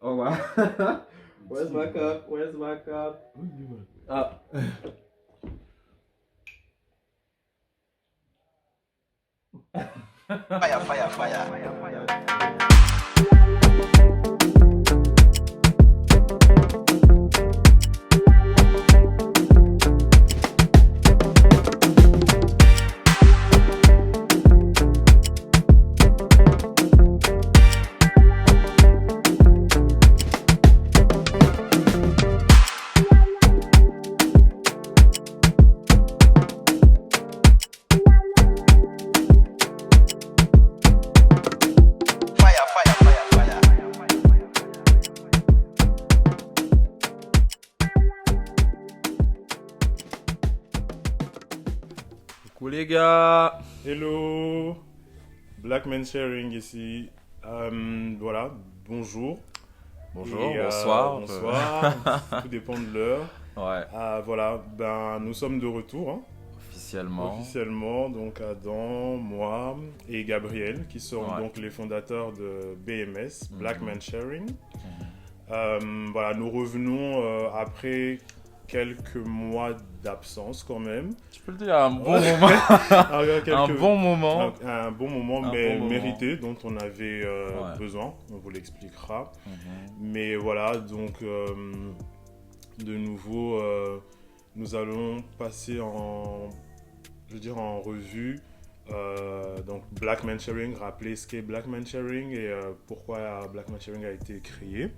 Oh wow. Where's my cup? Where's my cup? Ah. Fire, fire, fire. Fire, fire, fire, fire. Coucou les gars. Hello, Black Man Sharing ici. Voilà, bonjour. Bonjour, Et, bonsoir. bonsoir, tout dépend de l'heure. Ouais, Voilà, nous sommes de retour, hein, officiellement. officiellement. Donc Adam, moi et Gabriel, qui sont Ouais. donc les fondateurs de BMS, Black Man Sharing. Mhm. Voilà, nous revenons après quelques mois d'absence quand même. Tu peux le dire, un bon moment. Un bon moment. Un bon moment, Un mais bon moment. mérité, dont on avait Ouais. besoin, on vous l'expliquera. Mhm. Mais voilà, donc de nouveau, nous allons passer en revue donc Black Man Sharing, rappeler ce qu'est Black Man Sharing et pourquoi Black Man Sharing a été créé. Mhm.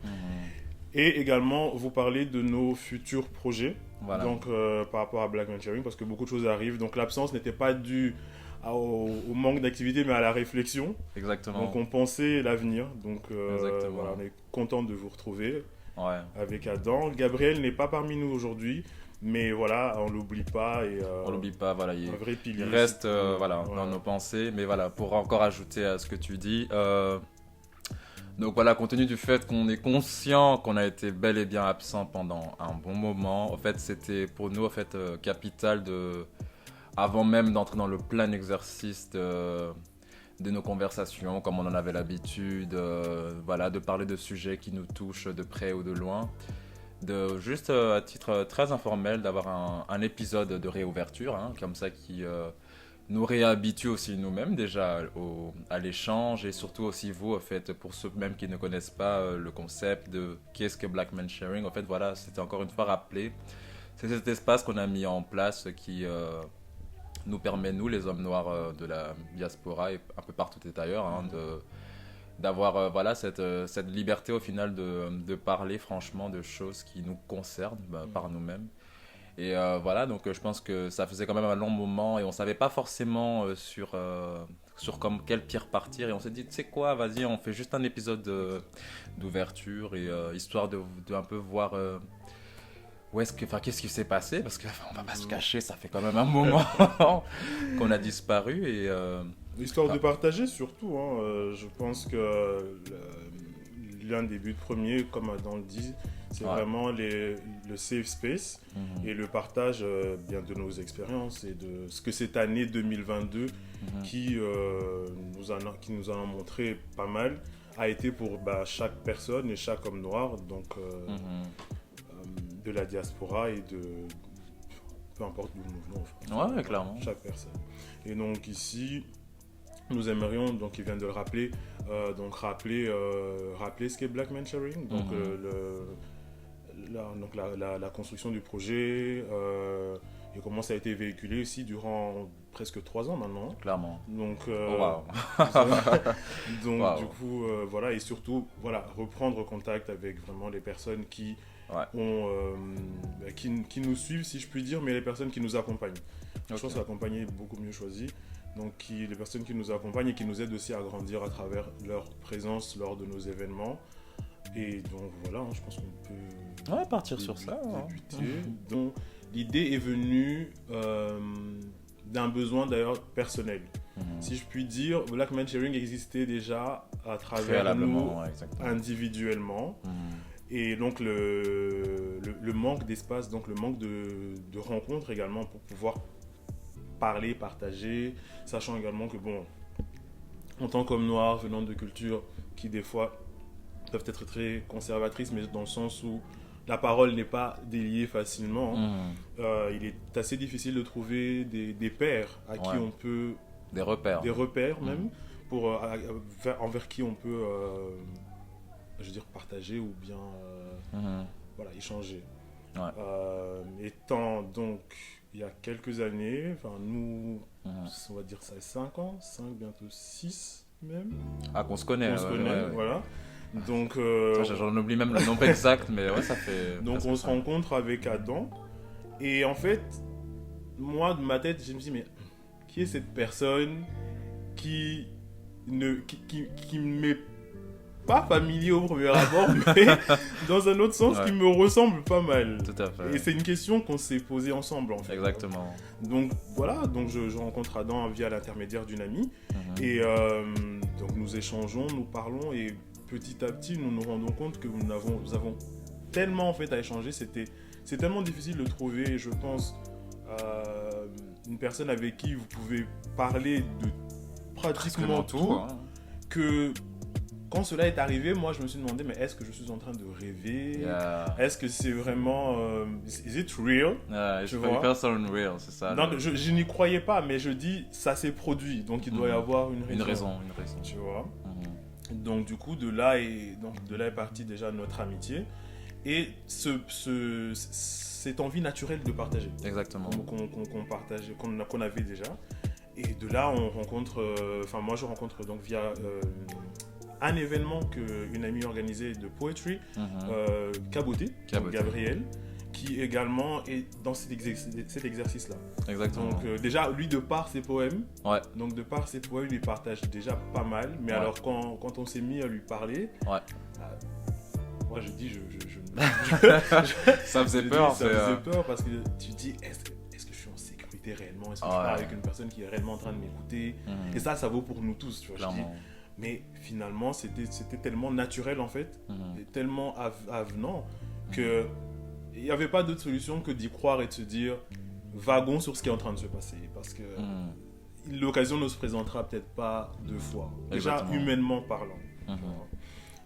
Et également vous parler de nos futurs projets, Voilà. donc par rapport à Black Man Sharing, parce que beaucoup de choses arrivent. Donc l'absence n'était pas due au manque d'activité, mais à la réflexion. Exactement. Donc on pensait l'avenir. Donc Exactement. voilà, on est content de vous retrouver Ouais. avec Adam. Gabriel n'est pas parmi nous aujourd'hui, mais voilà, on l'oublie pas et On l'oublie pas, voilà. un vrai pilier. Il reste Voilà. dans nos pensées. Mais voilà, pour encore ajouter à ce que tu dis. Donc voilà, compte tenu du fait qu'on est conscient qu'on a été bel et bien absent pendant un bon moment, en fait, c'était pour nous en fait capital de, avant même d'entrer dans le plein exercice de nos conversations, comme on en avait l'habitude, voilà, de parler de sujets qui nous touchent de près ou de loin, de juste à titre très informel d'avoir un épisode de réouverture, hein, comme ça qui nous réhabitue aussi nous-mêmes déjà à l'échange et surtout aussi vous, en fait, pour ceux même qui ne connaissent pas le concept de qu'est-ce que Black Man Sharing. En fait, voilà, c'était encore une fois rappelé. C'est cet espace qu'on a mis en place qui nous permet, nous, les hommes noirs de la diaspora et un peu partout et ailleurs, hein, d'avoir voilà, cette liberté au final de parler franchement de choses qui nous concernent par nous-mêmes. Et voilà, donc je pense que ça faisait quand même un long moment et on savait pas forcément sur comme quel pierre partir. Et on s'est dit, tu sais quoi, vas-y, on fait juste un épisode d'ouverture et histoire de un peu voir où est-ce que, enfin, qu'est-ce qui s'est passé. Parce qu'on va pas se cacher, ça fait quand même un moment qu'on a disparu. Et Histoire de partager surtout, hein, je pense que l'un des buts premiers, comme Adam le dit, c'est Ouais. vraiment le safe space Mhm. et le partage bien de nos expériences et de ce que cette année 2022 Mhm. qui nous en a montré pas mal a été pour chaque personne et chaque homme noir, donc Mhm. de la diaspora et de peu importe d'où nous venons, enfin, Ouais, clairement. chaque personne. Et donc ici, nous aimerions, donc il vient de le rappeler, donc rappeler ce qu'est Black Man Sharing, donc la construction du projet et comment ça a été véhiculé aussi durant presque 3 ans maintenant. Clairement. Donc, Oh, wow. donc Wow. du coup, voilà, et surtout, voilà, reprendre contact avec vraiment les personnes qui Ouais. qui nous suivent, si je puis dire, mais les personnes qui nous accompagnent. Je Ok. pense que l'accompagner est beaucoup mieux choisi. Donc, les personnes qui nous accompagnent et qui nous aident aussi à grandir à travers leur présence lors de nos événements. Et donc, voilà, hein, je pense qu'on peut Ouais, partir sur ça. Hein. débuter. Donc, l'idée est venue d'un besoin d'ailleurs personnel. Mhm. Si je puis dire, Black Man Sharing existait déjà à travers nous Préalablement, ouais, exactement. individuellement. Mhm. Et donc le manque d'espace, donc le manque de rencontres également pour pouvoir parler, partager, sachant également que bon, en tant qu'homme noir venant de cultures qui des fois peuvent être très conservatrices, mais dans le sens où la parole n'est pas déliée facilement. Il est assez difficile de trouver des pairs à qui on peut... Des repères même, pour, envers qui on peut, je veux dire, partager ou bien voilà, échanger. Étant donc, il y a quelques années, nous, on va dire ça 5 ans, 5, bientôt 6 même. Ah, qu'on se connaît. Voilà. Donc, j'en oublie même le nombre exact, mais ouais, ça fait... Donc on se rencontre avec Adam, et en fait, moi, de ma tête, je me dis, mais qui est cette personne qui ne m'est pas familier au premier abord, mais dans un autre sens qui me ressemble pas mal. Tout à fait. Et c'est une question qu'on s'est posée ensemble, en fait. Exactement. Donc voilà, donc je rencontre Adam via l'intermédiaire d'une amie, et donc nous échangeons, nous parlons, et petit à petit nous nous rendons compte que nous avons tellement en fait à échanger, c'est tellement difficile de trouver, je pense, une personne avec qui vous pouvez parler de pratiquement tout, que quand cela est arrivé, moi je me suis demandé, mais est-ce que je suis en train de rêver? Est-ce que c'est vraiment... is it real? Je vois. Person real, c'est ça. Donc je n'y croyais pas, mais je dis, ça s'est produit, donc il doit y avoir une raison. Une raison. Tu vois. Donc du coup, de là est partie déjà notre amitié. Et cette envie naturelle de partager. Exactement. Qu'on avait déjà. Et de là, on rencontre... moi, je rencontre donc via... un événement qu'une amie organisait de poetry, Caboté, Gabriel, qui également est dans cet exercice-là. Exactement. Donc déjà, lui, de par ses poèmes, il lui partage déjà pas mal, mais alors quand on s'est mis à lui parler, moi je dis, ça faisait peur. Ça faisait peur parce que tu dis, est-ce que je suis en sécurité réellement? Est-ce que je parle avec une personne qui est réellement en train de m'écouter? Et ça vaut pour nous tous, tu vois. Clairement. Mais finalement, c'était tellement naturel en fait, et tellement avenant, que il n'y avait pas d'autre solution que d'y croire et de se dire, vagons sur ce qui est en train de se passer. Parce que l'occasion ne se présentera peut-être pas 2 fois. Déjà, humainement parlant.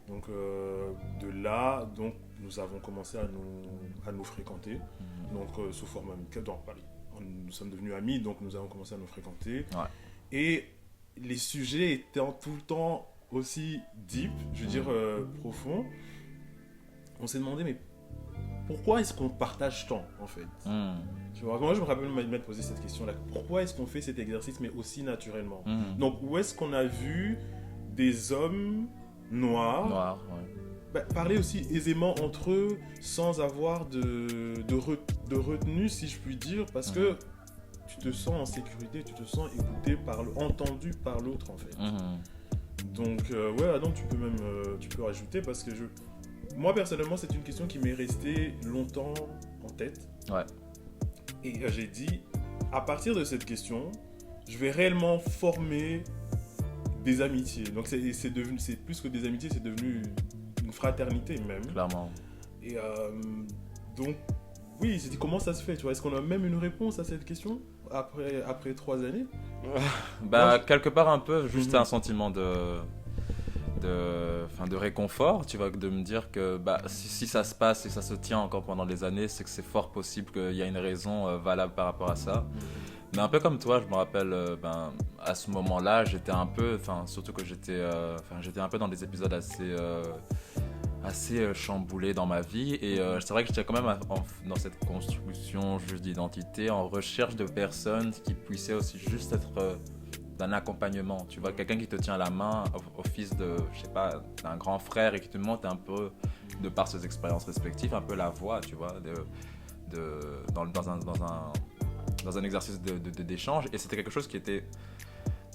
Donc, de là, donc, nous avons commencé à nous fréquenter. Donc, sous forme amicale. Nous sommes devenus amis, donc nous avons commencé à nous fréquenter. Et les sujets étant tout le temps aussi deep, je veux dire profonds, on s'est demandé, mais pourquoi est-ce qu'on partage tant, en fait? Tu vois, moi je me rappelle m'être posé cette question-là. Pourquoi est-ce qu'on fait cet exercice, mais aussi naturellement? Donc, où est-ce qu'on a vu des hommes noirs parler aussi aisément entre eux, sans avoir de retenue, si je puis dire, parce que tu te sens en sécurité, tu te sens écouté, entendu par l'autre, en fait. Donc, Adam, tu peux rajouter, parce que moi, personnellement, c'est une question qui m'est restée longtemps en tête. Et j'ai dit, à partir de cette question, je vais réellement former des amitiés. Donc, c'est plus que des amitiés, c'est devenu une fraternité même. Clairement. Et donc, oui, c'est dit, comment ça se fait, tu vois? Est-ce qu'on a même une réponse à cette question après 3 années? Quelque part un peu, juste un sentiment de réconfort, tu vois, de me dire que si ça se passe et ça se tient encore pendant des années, c'est que c'est fort possible qu'il y a une raison valable par rapport à ça. Mais un peu comme toi, je me rappelle, à ce moment-là, j'étais un peu, surtout que j'étais un peu dans des épisodes assez chamboulés dans ma vie, et c'est vrai que j'étais quand même dans cette construction juste d'identité, en recherche de personnes qui puissaient aussi juste être d'un accompagnement, tu vois, quelqu'un qui te tient la main au fils de, je sais pas, d'un grand frère, et qui te montre un peu, de par ses expériences respectives, un peu la voie, tu vois, dans un exercice d'échange. Et c'était quelque chose qui était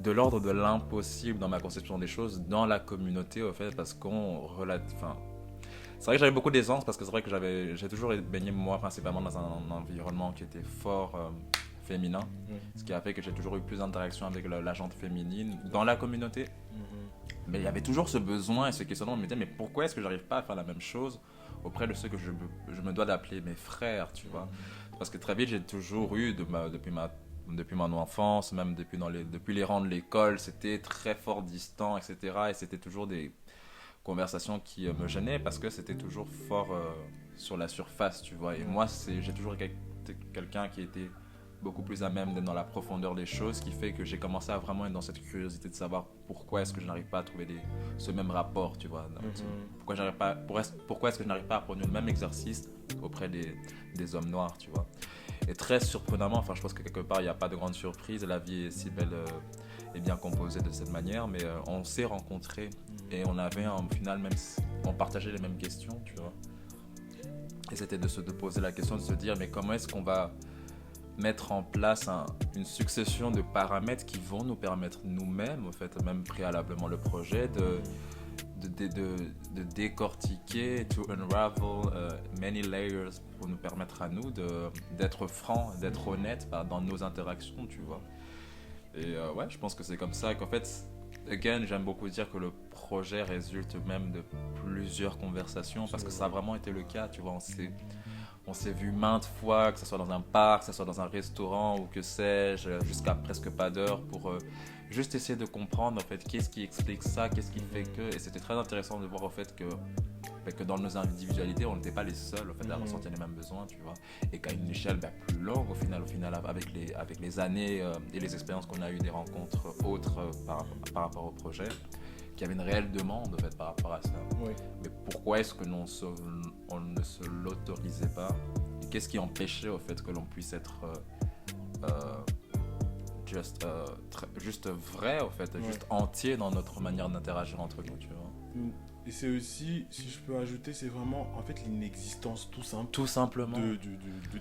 de l'ordre de l'impossible dans ma conception des choses, dans la communauté, au fait, parce c'est vrai que j'avais beaucoup d'aisance, parce que c'est vrai que j'ai toujours baigné, moi, principalement dans un environnement qui était fort féminin, ce qui a fait que j'ai toujours eu plus d'interactions avec la gente féminine dans la communauté. Mais il y avait toujours ce besoin et ce questionnement, je me disais, mais pourquoi est-ce que j'arrive pas à faire la même chose auprès de ceux que je me dois d'appeler mes frères, tu vois? Parce que très vite, j'ai toujours eu, depuis mon enfance, même depuis les rangs de l'école, c'était très fort distant, etc. Et c'était toujours conversations qui me gênaient parce que c'était toujours fort sur la surface, tu vois. Et moi, j'ai toujours été quelqu'un qui était beaucoup plus à même d'être dans la profondeur des choses, ce qui fait que j'ai commencé à vraiment être dans cette curiosité de savoir pourquoi est-ce que je n'arrive pas à trouver ce même rapport, tu vois. Pourquoi est-ce que je n'arrive pas à produire le même exercice auprès des hommes noirs, tu vois. Et très surprenamment, enfin je pense que quelque part il n'y a pas de grande surprise, la vie est si belle et bien composée de cette manière, mais on s'est rencontrés et on avait au final on partageait les mêmes questions, tu vois. Et c'était de poser la question, de se dire mais comment est-ce qu'on va mettre en place une succession de paramètres qui vont nous permettre nous-mêmes, en fait, même préalablement le projet, de décortiquer, to unravel many layers pour nous permettre à nous d'être francs, d'être honnêtes dans nos interactions, tu vois. Et ouais, je pense que c'est comme ça qu'en fait, again, j'aime beaucoup dire que le projet résulte même de plusieurs conversations parce que ça a vraiment été le cas, tu vois. On s'est vu maintes fois, que ce soit dans un parc, que ce soit dans un restaurant ou que sais-je, jusqu'à presque pas d'heure pour juste essayer de comprendre en fait qu'est-ce qui explique ça, qu'est-ce qui fait que. Et c'était très intéressant de voir en fait que dans nos individualités, on n'était pas les seuls en fait, à ressentir les mêmes besoins, tu vois. Et qu'à une échelle plus longue au final avec les années et les expériences qu'on a eues, des rencontres autres par rapport au projet, qu'il y avait une réelle demande en fait, par rapport à ça. Oui. Mais pourquoi est-ce que on ne se l'autorisait pas? Et qu'est-ce qui empêchait au fait que l'on puisse être juste vrai, au fait, juste entier dans notre manière d'interagir entre nous, tu vois. Et c'est aussi, si je peux ajouter, c'est vraiment en fait l'inexistence tout simplement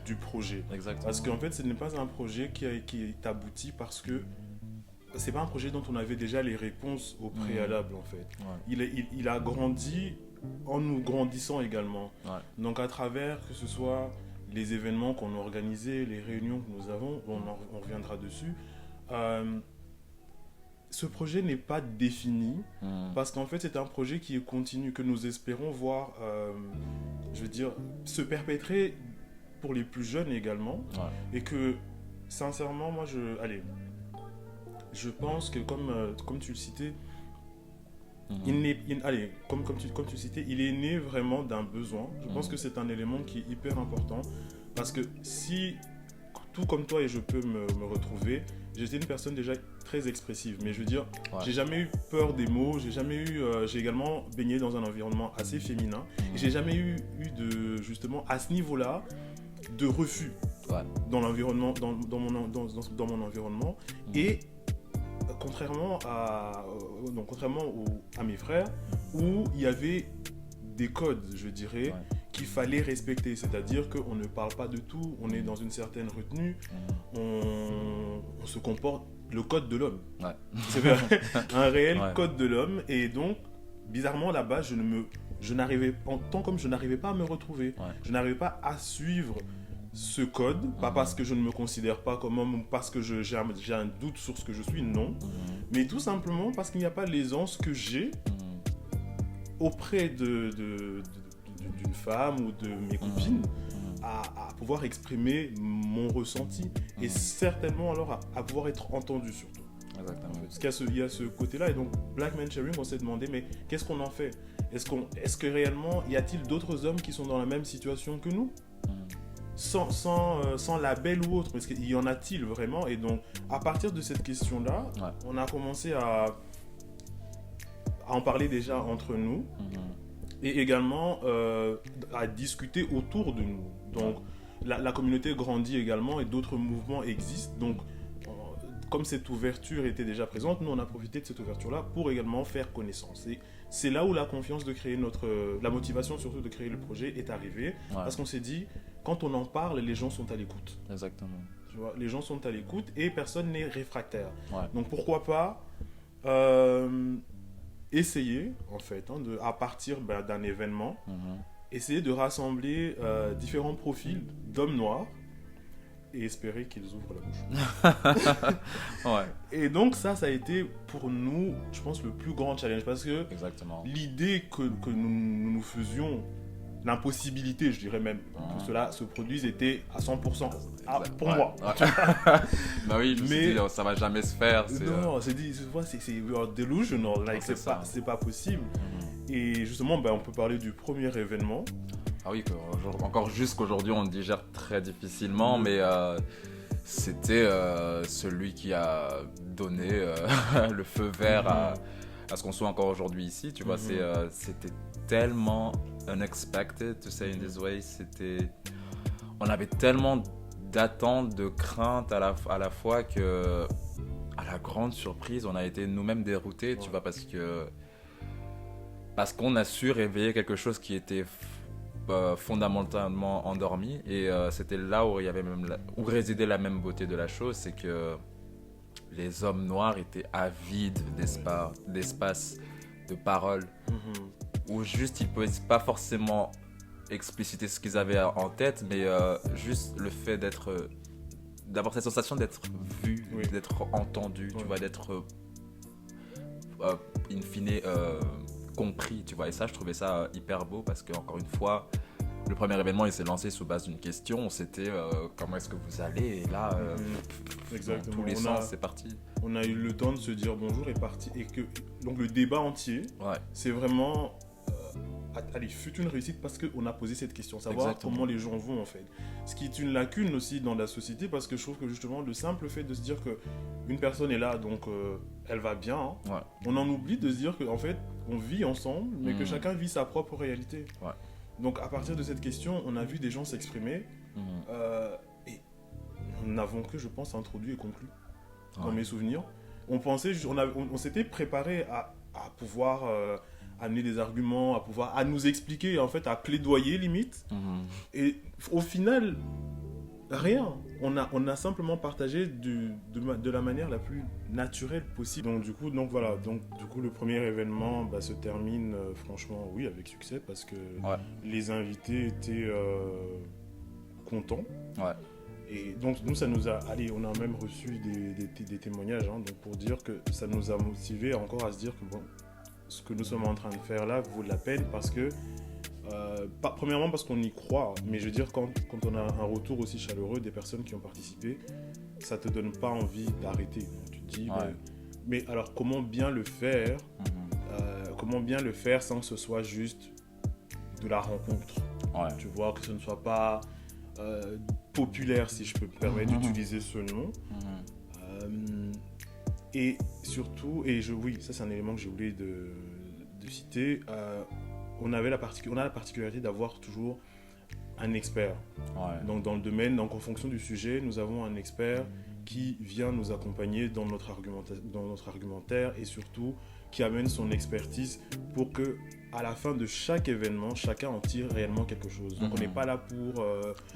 du projet. Exactement. Parce qu'en fait, ce n'est pas un projet qui est abouti parce que c'est pas un projet dont on avait déjà les réponses au préalable en fait. Ouais. Il a grandi en nous grandissant également. Ouais. Donc à travers que ce soit les événements qu'on a organisés, les réunions que nous avons, on reviendra dessus. Ce projet n'est pas défini parce qu'en fait c'est un projet qui est continu, que nous espérons voir, je veux dire, se perpétrer pour les plus jeunes également. Ouais. Et que sincèrement, moi je pense que comme tu le citais, comme tu citais, il est né vraiment d'un besoin. Je pense que c'est un élément qui est hyper important parce que si, tout comme toi et je peux me retrouver, j'étais une personne déjà très expressive, mais je veux dire, j'ai jamais eu peur des mots, j'ai également baigné dans un environnement assez féminin, et j'ai jamais eu justement à ce niveau-là de refus dans l'environnement, dans mon environnement, et contrairement à mes frères, où il y avait des codes, je dirais, qu'il fallait respecter, c'est-à-dire qu'on ne parle pas de tout, on est dans une certaine retenue, on se comporte, le code de l'homme. Ouais. C'est un réel code de l'homme, et donc, bizarrement, là-bas, je n'arrivais pas à me retrouver, je n'arrivais pas à suivre ce code, pas parce que je ne me considère pas comme homme ou parce que j'ai un doute sur ce que je suis, non, mais tout simplement parce qu'il n'y a pas l'aisance que j'ai auprès d'une femme ou de mes copines à pouvoir exprimer mon ressenti et certainement alors à pouvoir être entendu surtout. Exactement. Parce qu'il y a ce côté-là, et donc Black Men Sharing, on s'est demandé mais qu'est-ce qu'on en fait? Est-ce que réellement y a-t-il d'autres hommes qui sont dans la même situation que nous? Sans label ou autre, parce qu'il y en a-t-il vraiment? Et donc à partir de cette question-là, on a commencé à en parler déjà entre nous, et également à discuter autour de nous. Donc la communauté grandit également et d'autres mouvements existent. Donc comme cette ouverture était déjà présente, nous on a profité de cette ouverture-là pour également faire connaissance. Et c'est là où la confiance de créer la motivation surtout de créer le projet est arrivée, parce qu'on s'est dit, quand on en parle, les gens sont à l'écoute. Exactement. Tu vois, les gens sont à l'écoute et personne n'est réfractaire. Donc pourquoi pas essayer, en fait, à partir d'un événement, essayer de rassembler différents profils d'hommes noirs et espérer qu'ils ouvrent la bouche. Et donc ça a été pour nous, je pense, le plus grand challenge, parce que l'idée que nous faisions, l'impossibilité, je dirais même, que cela se produise était à 100% pour moi. Bah oui, je me suis dit, ça va jamais se faire. Non, c'est delusional, like, c'est pas possible. Et justement, on peut parler du premier événement. Ah oui, encore jusqu'aujourd'hui, on le digère très difficilement, mais c'était celui qui a donné le feu vert à ce qu'on soit encore aujourd'hui ici. Tu vois, c'était tellement unexpected, to say in this way. On avait tellement d'attentes, de craintes à la fois que, à la grande surprise, on a été nous-mêmes déroutés, tu vois, parce qu'on a su réveiller quelque chose qui était fondamentalement endormi, et c'était là où il y avait où résidait la même beauté de la chose, c'est que les hommes noirs étaient avides d'espace, de parole, où juste ils ne pouvaient pas forcément expliciter ce qu'ils avaient en tête, mais juste le fait d'avoir cette sensation d'être vu, d'être entendu, tu vois, d'être in fine compris, tu vois. Et ça, je trouvais ça hyper beau, parce que, encore une fois, le premier événement, il s'est lancé sous base d'une question. C'était comment est-ce que vous allez? Et là, dans tous les sens, c'est parti. On a eu le temps de se dire bonjour et parti. Et que, donc, le débat entier, c'est vraiment... allez, fut une réussite parce qu'on a posé cette question, savoir comment les gens vont en fait. Ce qui est une lacune aussi dans la société, parce que je trouve que justement le simple fait de se dire qu'une personne est là, donc elle va bien, on en oublie de se dire qu'en fait on vit ensemble, mais que chacun vit sa propre réalité. Donc à partir de cette question, on a vu des gens s'exprimer et nous n'avons que, je pense, introduit et conclu dans mes souvenirs. On s'était préparé à pouvoir... amener des arguments, à nous expliquer, en fait, à plaidoyer limite. Et au final, rien. On a simplement partagé de la manière la plus naturelle possible. Donc du coup, le premier événement se termine franchement, oui, avec succès, parce que les invités étaient contents. Et donc nous, ça nous a... Allez, on a même reçu des témoignages, donc pour dire que ça nous a motivés encore à se dire que bon, ce que nous sommes en train de faire là vaut de la peine, parce que premièrement parce qu'on y croit, mais je veux dire quand on a un retour aussi chaleureux des personnes qui ont participé, ça te donne pas envie d'arrêter. Donc, tu te dis mais alors comment bien le faire sans que ce soit juste de la rencontre, tu vois, que ce ne soit pas populaire, si je peux me permettre d'utiliser ce nom. Et surtout, oui, ça c'est un élément que j'ai oublié de citer, on a la particularité d'avoir toujours un expert. Donc dans le domaine, donc en fonction du sujet, nous avons un expert qui vient nous accompagner dans notre argumentaire, et surtout qui amène son expertise pour que à la fin de chaque événement, chacun en tire réellement quelque chose. Donc on n'est pas là pour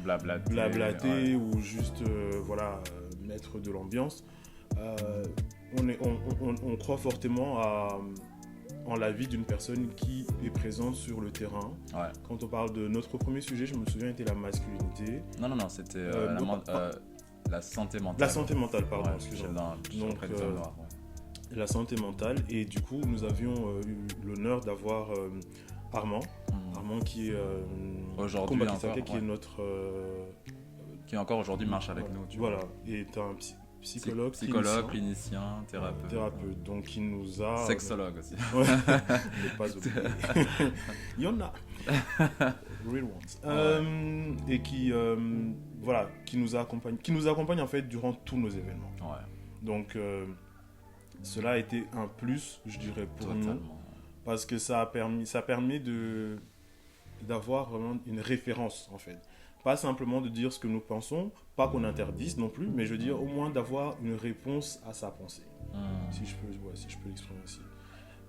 blablater ou juste mettre de l'ambiance. On croit fortement en la vie d'une personne qui est présente sur le terrain. Quand on parle de notre premier sujet, je me souviens, était la masculinité. Non, c'était la santé mentale. La santé mentale, pardon, excusez-moi. Donc, la santé mentale. Et du coup, nous avions eu l'honneur d'avoir Armand. Armand qui est aujourd'hui qui est notre... qui encore aujourd'hui marche avec nous. Voilà, et est un psychologue, clinicien, thérapeute. Donc il nous a... Sexologue aussi. Ne pas oublier. Il y en a. Real ones. Et qui nous accompagne en fait durant tous nos événements. Donc cela a été un plus, je dirais, pour nous, parce que ça a permis d'avoir vraiment une référence en fait. Pas simplement de dire ce que nous pensons, pas qu'on interdise non plus, mais je veux dire au moins d'avoir une réponse à sa pensée, si je peux l'exprimer ainsi.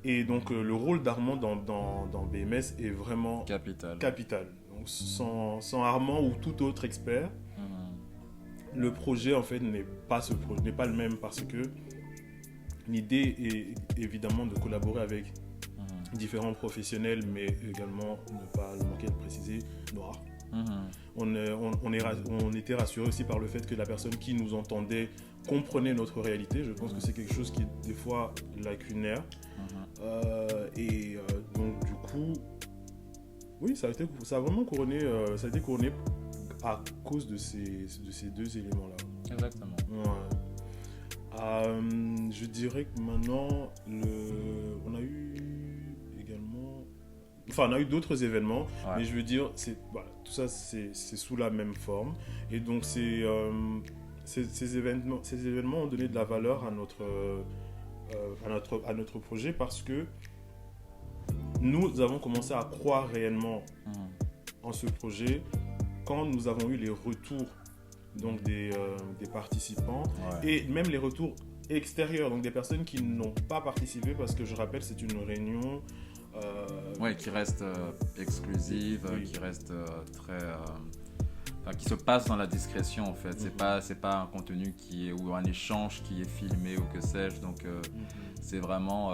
Et donc le rôle d'Armand dans BMS est vraiment capital. Donc sans Armand ou tout autre expert, le projet en fait n'est pas le même, parce que l'idée est évidemment de collaborer avec différents professionnels, mais également, ne pas le manquer de préciser, noirs. On était rassurés aussi par le fait que la personne qui nous entendait comprenait notre réalité. Je pense que c'est quelque chose qui est des fois lacunaire. Donc du coup, oui, ça a été couronné à cause de ces deux éléments-là. Exactement. Je dirais que maintenant, on a eu également on a eu d'autres événements, Ouais. mais je veux dire, voilà, tout ça, c'est sous la même forme. Et donc, ces événements ont donné de la valeur à notre projet parce que nous avons commencé à croire réellement en ce projet quand nous avons eu les retours donc des participants et même les retours extérieurs, donc des personnes qui n'ont pas participé parce que je rappelle, c'est une réunion qui reste exclusive, oui. qui reste qui se passe dans la discrétion en fait. C'est pas un contenu ou un échange qui est filmé ou que sais-je. Donc c'est vraiment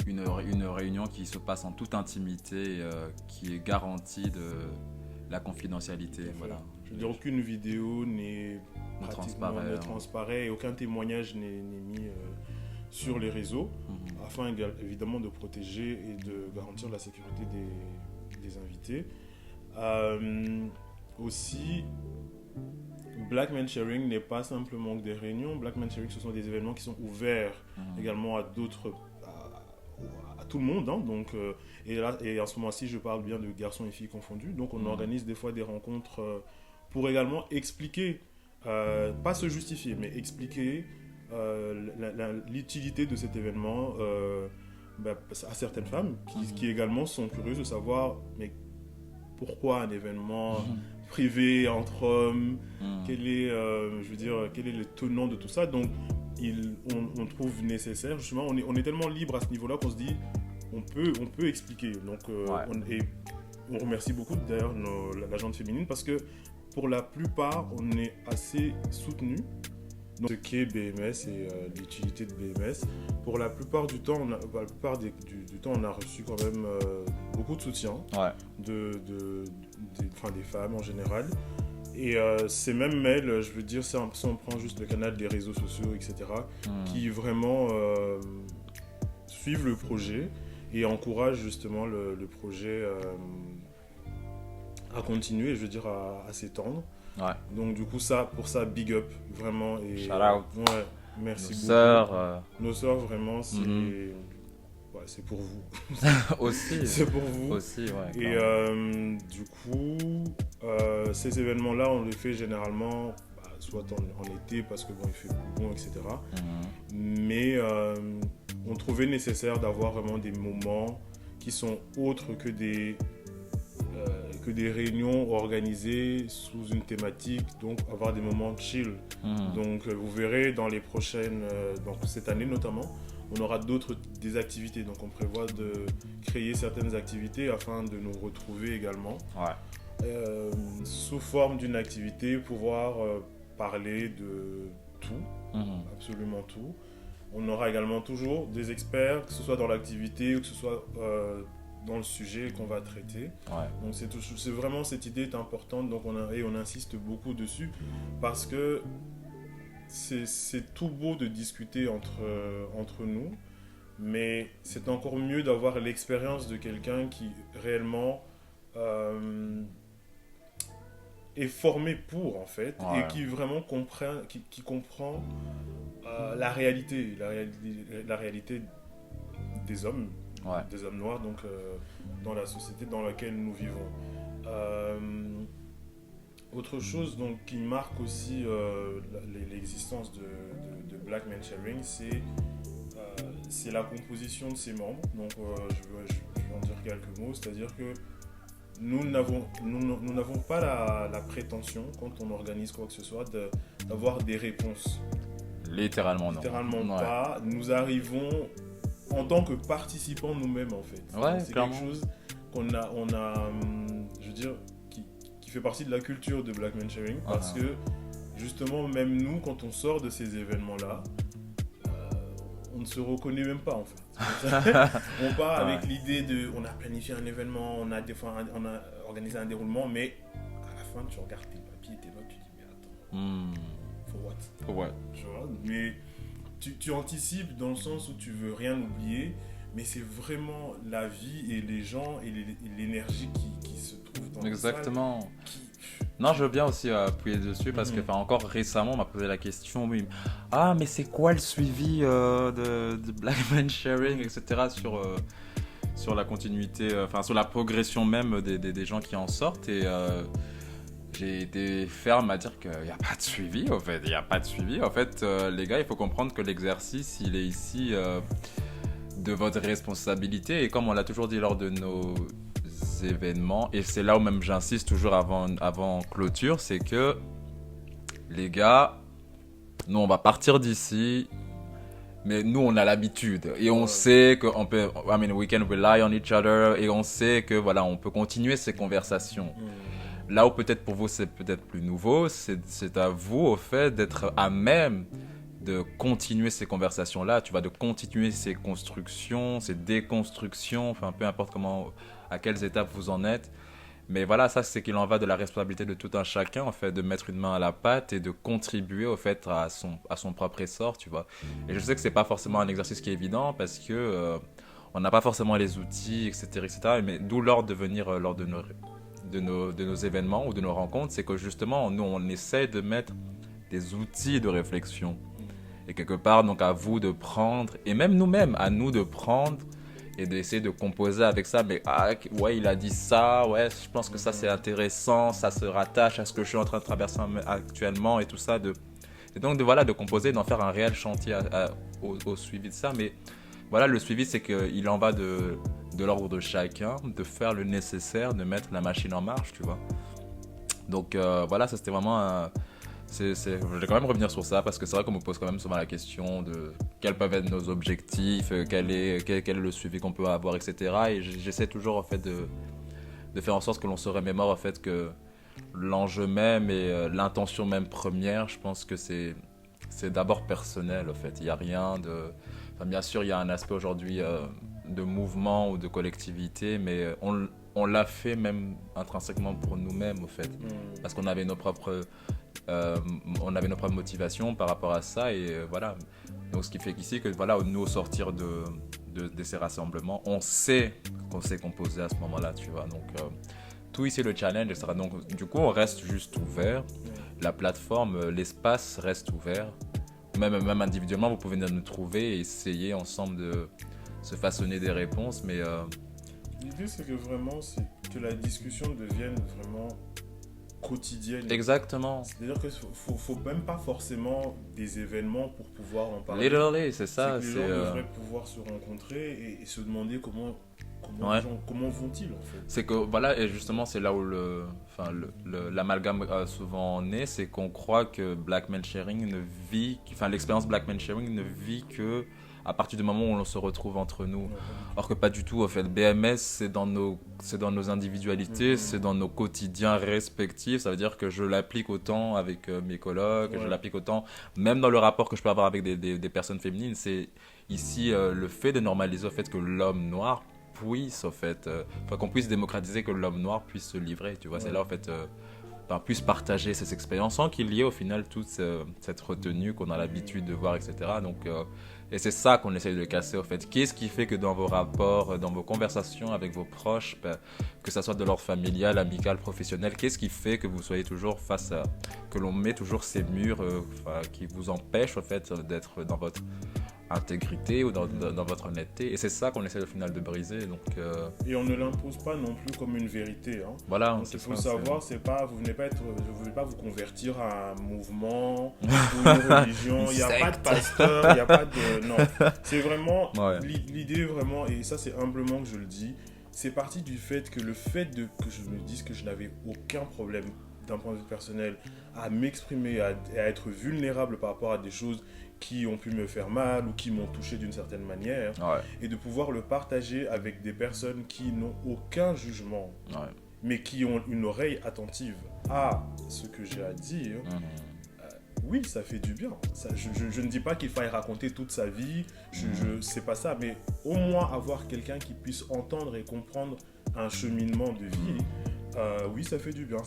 une réunion qui se passe en toute intimité, qui est garantie de la confidentialité. Voilà. Je veux dire, aucune vidéo ne transparaît et aucun témoignage n'est mis sur les réseaux, afin évidemment de protéger et de garantir la sécurité des invités. Aussi, Black Men Sharing n'est pas simplement des réunions. Black Men Sharing, ce sont des événements qui sont ouverts également à d'autres, à tout le monde. Hein. Donc, et en ce moment-ci, je parle bien de garçons et filles confondus. Donc, on organise des fois des rencontres pour également expliquer, pas se justifier, mais expliquer l'utilité de cet événement à certaines femmes qui également sont curieuses de savoir mais pourquoi un événement privé entre hommes, quel est le tenant de tout ça. Donc on trouve nécessaire, justement, on est tellement libre à ce niveau-là qu'on se dit on peut expliquer. Donc on remercie beaucoup d'ailleurs la gente féminine parce que pour la plupart on est assez soutenu. Donc, ce qu'est BMS et l'utilité de BMS. Pour la plupart du temps, on a reçu quand même beaucoup de soutien des femmes en général. Et ces mêmes mails, je veux dire, si on prend juste le canal des réseaux sociaux, etc., qui vraiment suivent le projet et encouragent justement le projet à continuer, je veux dire, à s'étendre. Ouais. Donc du coup pour ça big up vraiment et shout out. Ouais, merci beaucoup. Nos sœurs vraiment c'est pour vous. Aussi. C'est pour vous. Aussi, ouais. Et du coup ces événements là on les fait généralement soit en été parce que il fait bon, etc. Mais on trouvait nécessaire d'avoir vraiment des moments qui sont autres que des réunions organisées sous une thématique, donc avoir des moments chill. Donc vous verrez dans les prochaines, donc cette année notamment, on aura des activités. Donc on prévoit de créer certaines activités afin de nous retrouver également. Sous forme d'une activité, pouvoir parler de tout, absolument tout. On aura également toujours des experts, que ce soit dans l'activité ou que ce soit dans le sujet qu'on va traiter. Donc c'est vraiment, cette idée est importante, donc on insiste beaucoup dessus parce que c'est tout beau de discuter entre nous, mais c'est encore mieux d'avoir l'expérience de quelqu'un qui réellement est formé pour, en fait, et qui vraiment comprend la réalité des hommes. Des hommes noirs, donc dans la société dans laquelle nous vivons. Autre chose donc, qui marque aussi l'existence de Black Men Sharing, c'est la composition de ses membres. Donc je vais en dire quelques mots, c'est-à-dire que nous n'avons pas la prétention, quand on organise quoi que ce soit, d'avoir des réponses. Littéralement non. Littéralement pas. Nous arrivons en tant que participants nous-mêmes, en fait. C'est clairement. quelque chose qu'on a je veux dire, qui fait partie de la culture de Black Men Sharing, parce que justement, même nous, quand on sort de ces événements-là, on ne se reconnaît même pas, en fait. On part avec l'idée on a planifié un événement, on a organisé un déroulement, mais à la fin, tu regardes tes papiers, tes notes, tu dis, mais attends, for what? Tu vois, mais tu anticipes dans le sens où tu veux rien oublier, mais c'est vraiment la vie et les gens et l'énergie qui se trouvent dans Exactement. Non, je veux bien aussi appuyer dessus parce que encore récemment, on m'a posé la question, mais c'est quoi le suivi de Black Men Sharing, etc. sur la continuité, sur la progression même des gens qui en sortent. Et j'ai été ferme à dire qu'il n'y a pas de suivi, en fait. Il n'y a pas de suivi. En fait, les gars, il faut comprendre que l'exercice, il est ici de votre responsabilité. Et comme on l'a toujours dit lors de nos événements, et c'est là où même j'insiste toujours avant clôture, c'est que les gars, nous, on va partir d'ici, mais nous, on a l'habitude. Et on sait qu'on peut, we can rely on each other. Et on sait que, voilà, on peut continuer ces conversations. Là où peut-être pour vous, c'est peut-être plus nouveau, c'est à vous, au fait, d'être à même de continuer ces conversations-là. Tu vas de continuer ces constructions, ces déconstructions, enfin, peu importe à quelles étapes vous en êtes. Mais voilà, ça, c'est qu'il en va de la responsabilité de tout un chacun, en fait, de mettre une main à la pâte et de contribuer, au fait, à son propre essor, tu vois. Et je sais que c'est pas forcément un exercice qui est évident parce que on n'a pas forcément les outils, etc., etc. Mais d'où l'ordre de venir lors de nos événements ou de nos rencontres, c'est que justement, nous, on essaie de mettre des outils de réflexion. Et quelque part, donc, à vous de prendre, et même nous-mêmes, à nous de prendre et d'essayer de composer avec ça. Mais ouais, il a dit ça, ouais, je pense que ça c'est intéressant, ça se rattache à ce que je suis en train de traverser actuellement et tout ça. Et donc de composer, d'en faire un réel chantier au suivi de ça. Mais voilà, le suivi, c'est qu'il en va de l'ordre de chacun, de faire le nécessaire, de mettre la machine en marche, tu vois. Donc voilà, ça c'était vraiment je vais quand même revenir sur ça parce que c'est vrai qu'on me pose quand même souvent la question de quels peuvent être nos objectifs, quel est le suivi qu'on peut avoir, etc. Et j'essaie toujours en fait de faire en sorte que l'on se remémore en fait que l'enjeu même et l'intention même première, je pense que c'est d'abord personnel en fait. Il n'y a rien de... Enfin, bien sûr, il y a un aspect aujourd'hui de mouvement ou de collectivité, mais on l'a fait même intrinsèquement pour nous-mêmes au fait. Parce qu'on avait nos propres motivations par rapport à ça et voilà. Donc ce qui fait qu'ici que voilà, nous au sortir de ces rassemblements, on sait qu'on s'est composé à ce moment-là, tu vois. Donc tout ici le challenge, etc. Donc du coup on reste juste ouvert. La plateforme, l'espace reste ouvert. Même individuellement, vous pouvez venir nous trouver et essayer ensemble de se façonner des réponses, mais l'idée c'est que vraiment c'est que la discussion devienne vraiment quotidienne. Exactement. C'est-à-dire qu'il faut même pas forcément des événements pour pouvoir en parler. Literally, c'est ça. C'est que les gens devraient pouvoir se rencontrer et se demander comment vont-ils en fait. C'est que voilà, et justement c'est là où l'amalgame souvent naît, c'est qu'on croit que Black Man Sharing l'expérience Black Man Sharing ne vit que à partir du moment où on se retrouve entre nous. Or que pas du tout, en fait. BMS, c'est dans nos individualités, c'est dans nos quotidiens respectifs. Ça veut dire que je l'applique autant avec mes colocs, je l'applique autant, même dans le rapport que je peux avoir avec des personnes féminines. C'est ici le fait de normaliser au fait que l'homme noir puisse, en fait, qu'on puisse démocratiser, que l'homme noir puisse se livrer, tu vois. C'est là, en fait... puisse partager ces expériences sans qu'il y ait au final toute cette retenue qu'on a l'habitude de voir, etc. Donc, et c'est ça qu'on essaie de casser au fait. Qu'est-ce qui fait que dans vos rapports, dans vos conversations avec vos proches, que ça soit de l'ordre familial, amical, professionnel, qu'est-ce qui fait que vous soyez toujours que l'on met toujours ces murs qui vous empêchent au fait d'être dans votre intégrité ou dans votre honnêteté, et c'est ça qu'on essaie au final de briser. Donc et on ne l'impose pas non plus comme une vérité, hein. Voilà. Donc, il faut savoir, vous venez pas vous convertir à un mouvement ou une religion. Il n'y a pas de pasteur, il n'y a pas de... Non, c'est vraiment l'idée vraiment, et ça c'est humblement que je le dis, c'est parti du fait que que je me dise que je n'avais aucun problème d'un point de vue personnel à m'exprimer, à être vulnérable par rapport à des choses qui ont pu me faire mal ou qui m'ont touché d'une certaine manière, et de pouvoir le partager avec des personnes qui n'ont aucun jugement, mais qui ont une oreille attentive à ce que j'ai à dire. Oui, ça fait du bien. Je ne dis pas qu'il faille raconter toute sa vie, c'est pas ça, mais au moins avoir quelqu'un qui puisse entendre et comprendre un cheminement de vie. Oui, ça fait du bien.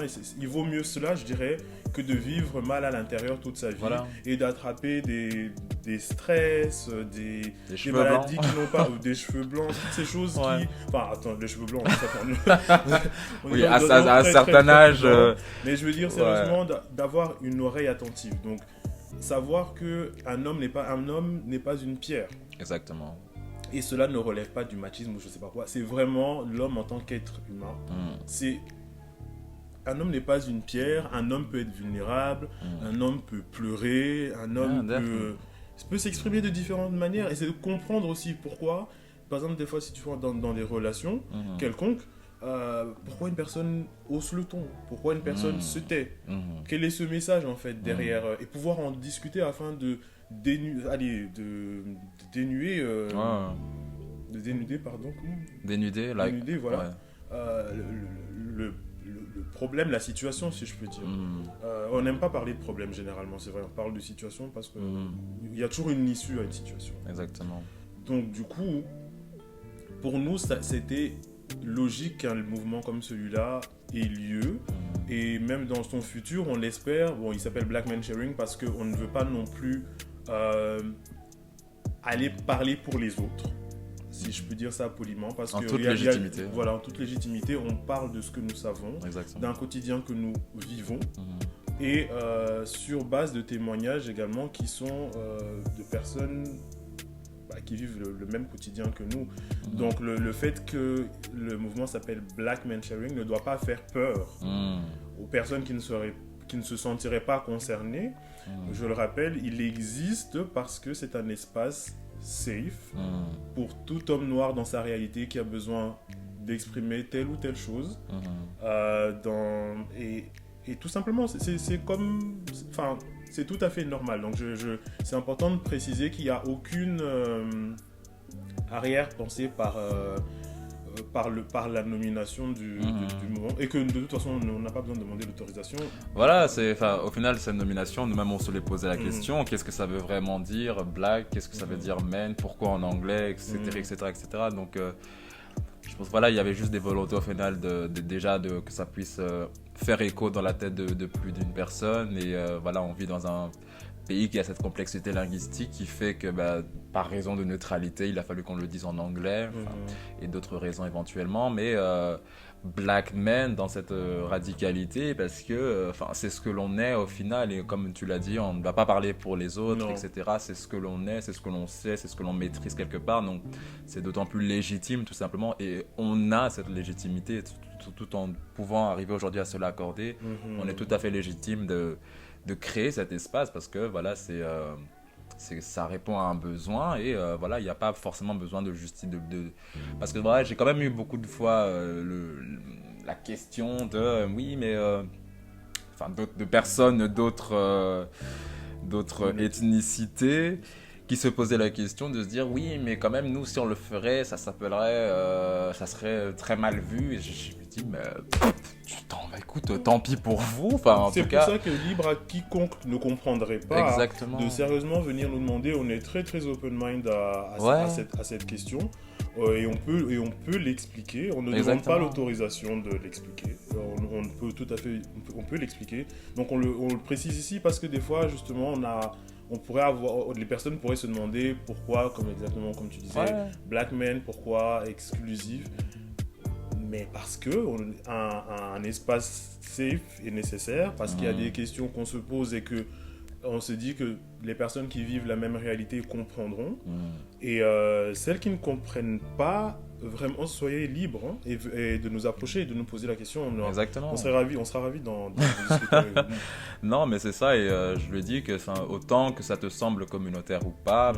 Et il vaut mieux cela, je dirais, que de vivre mal à l'intérieur toute sa vie et d'attraper des stress, des maladies qui n'ont pas, ou des cheveux blancs, toutes ces choses qui... Enfin, attends, les cheveux blancs, oui, à un certain âge... Mais je veux dire, sérieusement, d'avoir une oreille attentive. Donc, savoir qu'un homme n'est pas une pierre. Exactement. Et cela ne relève pas du machisme ou je sais pas quoi. C'est vraiment l'homme en tant qu'être humain. C'est... Un homme n'est pas une pierre, un homme peut être vulnérable, un homme peut pleurer, un homme peut s'exprimer de différentes manières. Et c'est de comprendre aussi pourquoi, par exemple, des fois, si tu vois dans des relations quelconques, pourquoi une personne hausse le ton, pourquoi une personne se tait, quel est ce message en fait derrière, et pouvoir en discuter afin de dénuder, voilà, le problème, la situation, si je peux dire. On n'aime pas parler de problème généralement, c'est vrai, on parle de situation parce que il y a toujours une issue à une situation. Exactement. Donc du coup, pour nous, c'était logique qu'un mouvement comme celui-là ait lieu, et même dans son futur, on l'espère. Bon, il s'appelle Black Man Sharing parce qu'on ne veut pas non plus aller parler pour les autres, si je peux dire ça poliment, parce en que toute légitimité. Voilà, en toute légitimité, on parle de ce que nous savons, d'un quotidien que nous vivons, et sur base de témoignages également qui sont de personnes qui vivent le même quotidien que nous. Donc le fait que le mouvement s'appelle Black Man Sharing ne doit pas faire peur aux personnes qui ne se sentiraient pas concernées. Je le rappelle, il existe parce que c'est un espace safe pour tout homme noir dans sa réalité qui a besoin d'exprimer telle ou telle chose. Et tout simplement, c'est comme... Enfin, c'est tout à fait normal. Donc, c'est important de préciser qu'il n'y a aucune arrière-pensée par la nomination du mouvement, et que de toute façon on n'a pas besoin de demander l'autorisation. Voilà, au final cette nomination, nous-mêmes on se l'est posé la question, qu'est-ce que ça veut vraiment dire black, qu'est-ce que ça veut dire man, pourquoi en anglais, etc. Donc je pense voilà, il y avait juste des volontés au final que ça puisse faire écho dans la tête de plus d'une personne, et voilà, on vit dans un pays qui a cette complexité linguistique qui fait que par raison de neutralité, il a fallu qu'on le dise en anglais, et d'autres raisons éventuellement, mais black man dans cette radicalité, parce que c'est ce que l'on est au final, et comme tu l'as dit, on ne va pas parler pour les autres, etc. C'est ce que l'on est, c'est ce que l'on sait, c'est ce que l'on maîtrise quelque part, donc c'est d'autant plus légitime tout simplement, et on a cette légitimité tout en pouvant arriver aujourd'hui à se l'accorder. On est tout à fait légitime de créer cet espace, parce que voilà, ça répond à un besoin, et voilà, il n'y a pas forcément besoin de justice parce que voilà, j'ai quand même eu beaucoup de fois la question de oui, mais de personnes d'autres ethnicités qui se posaient la question de se dire oui, mais quand même nous, si on le ferait, ça serait très mal vu, et je me dis mais écoute, tant pis pour vous. C'est pour ça que libre à quiconque ne comprendrait pas de sérieusement venir nous demander. On est très très open mind à cette question, et on peut l'expliquer. On ne demande pas l'autorisation de l'expliquer. On peut l'expliquer. Donc on le précise ici parce que des fois justement les personnes pourraient se demander pourquoi, exactement comme tu disais, black man, pourquoi exclusif. Mais parce que un espace safe est nécessaire, parce qu'il y a des questions qu'on se pose et que on se dit que les personnes qui vivent la même réalité comprendront. Et celles qui ne comprennent pas, vraiment, soyez libres et de nous approcher et de nous poser la question. Exactement. On sera ravis d'en discuter avec vous. Non, mais c'est ça, et je le dis que autant que ça te semble communautaire ou pas,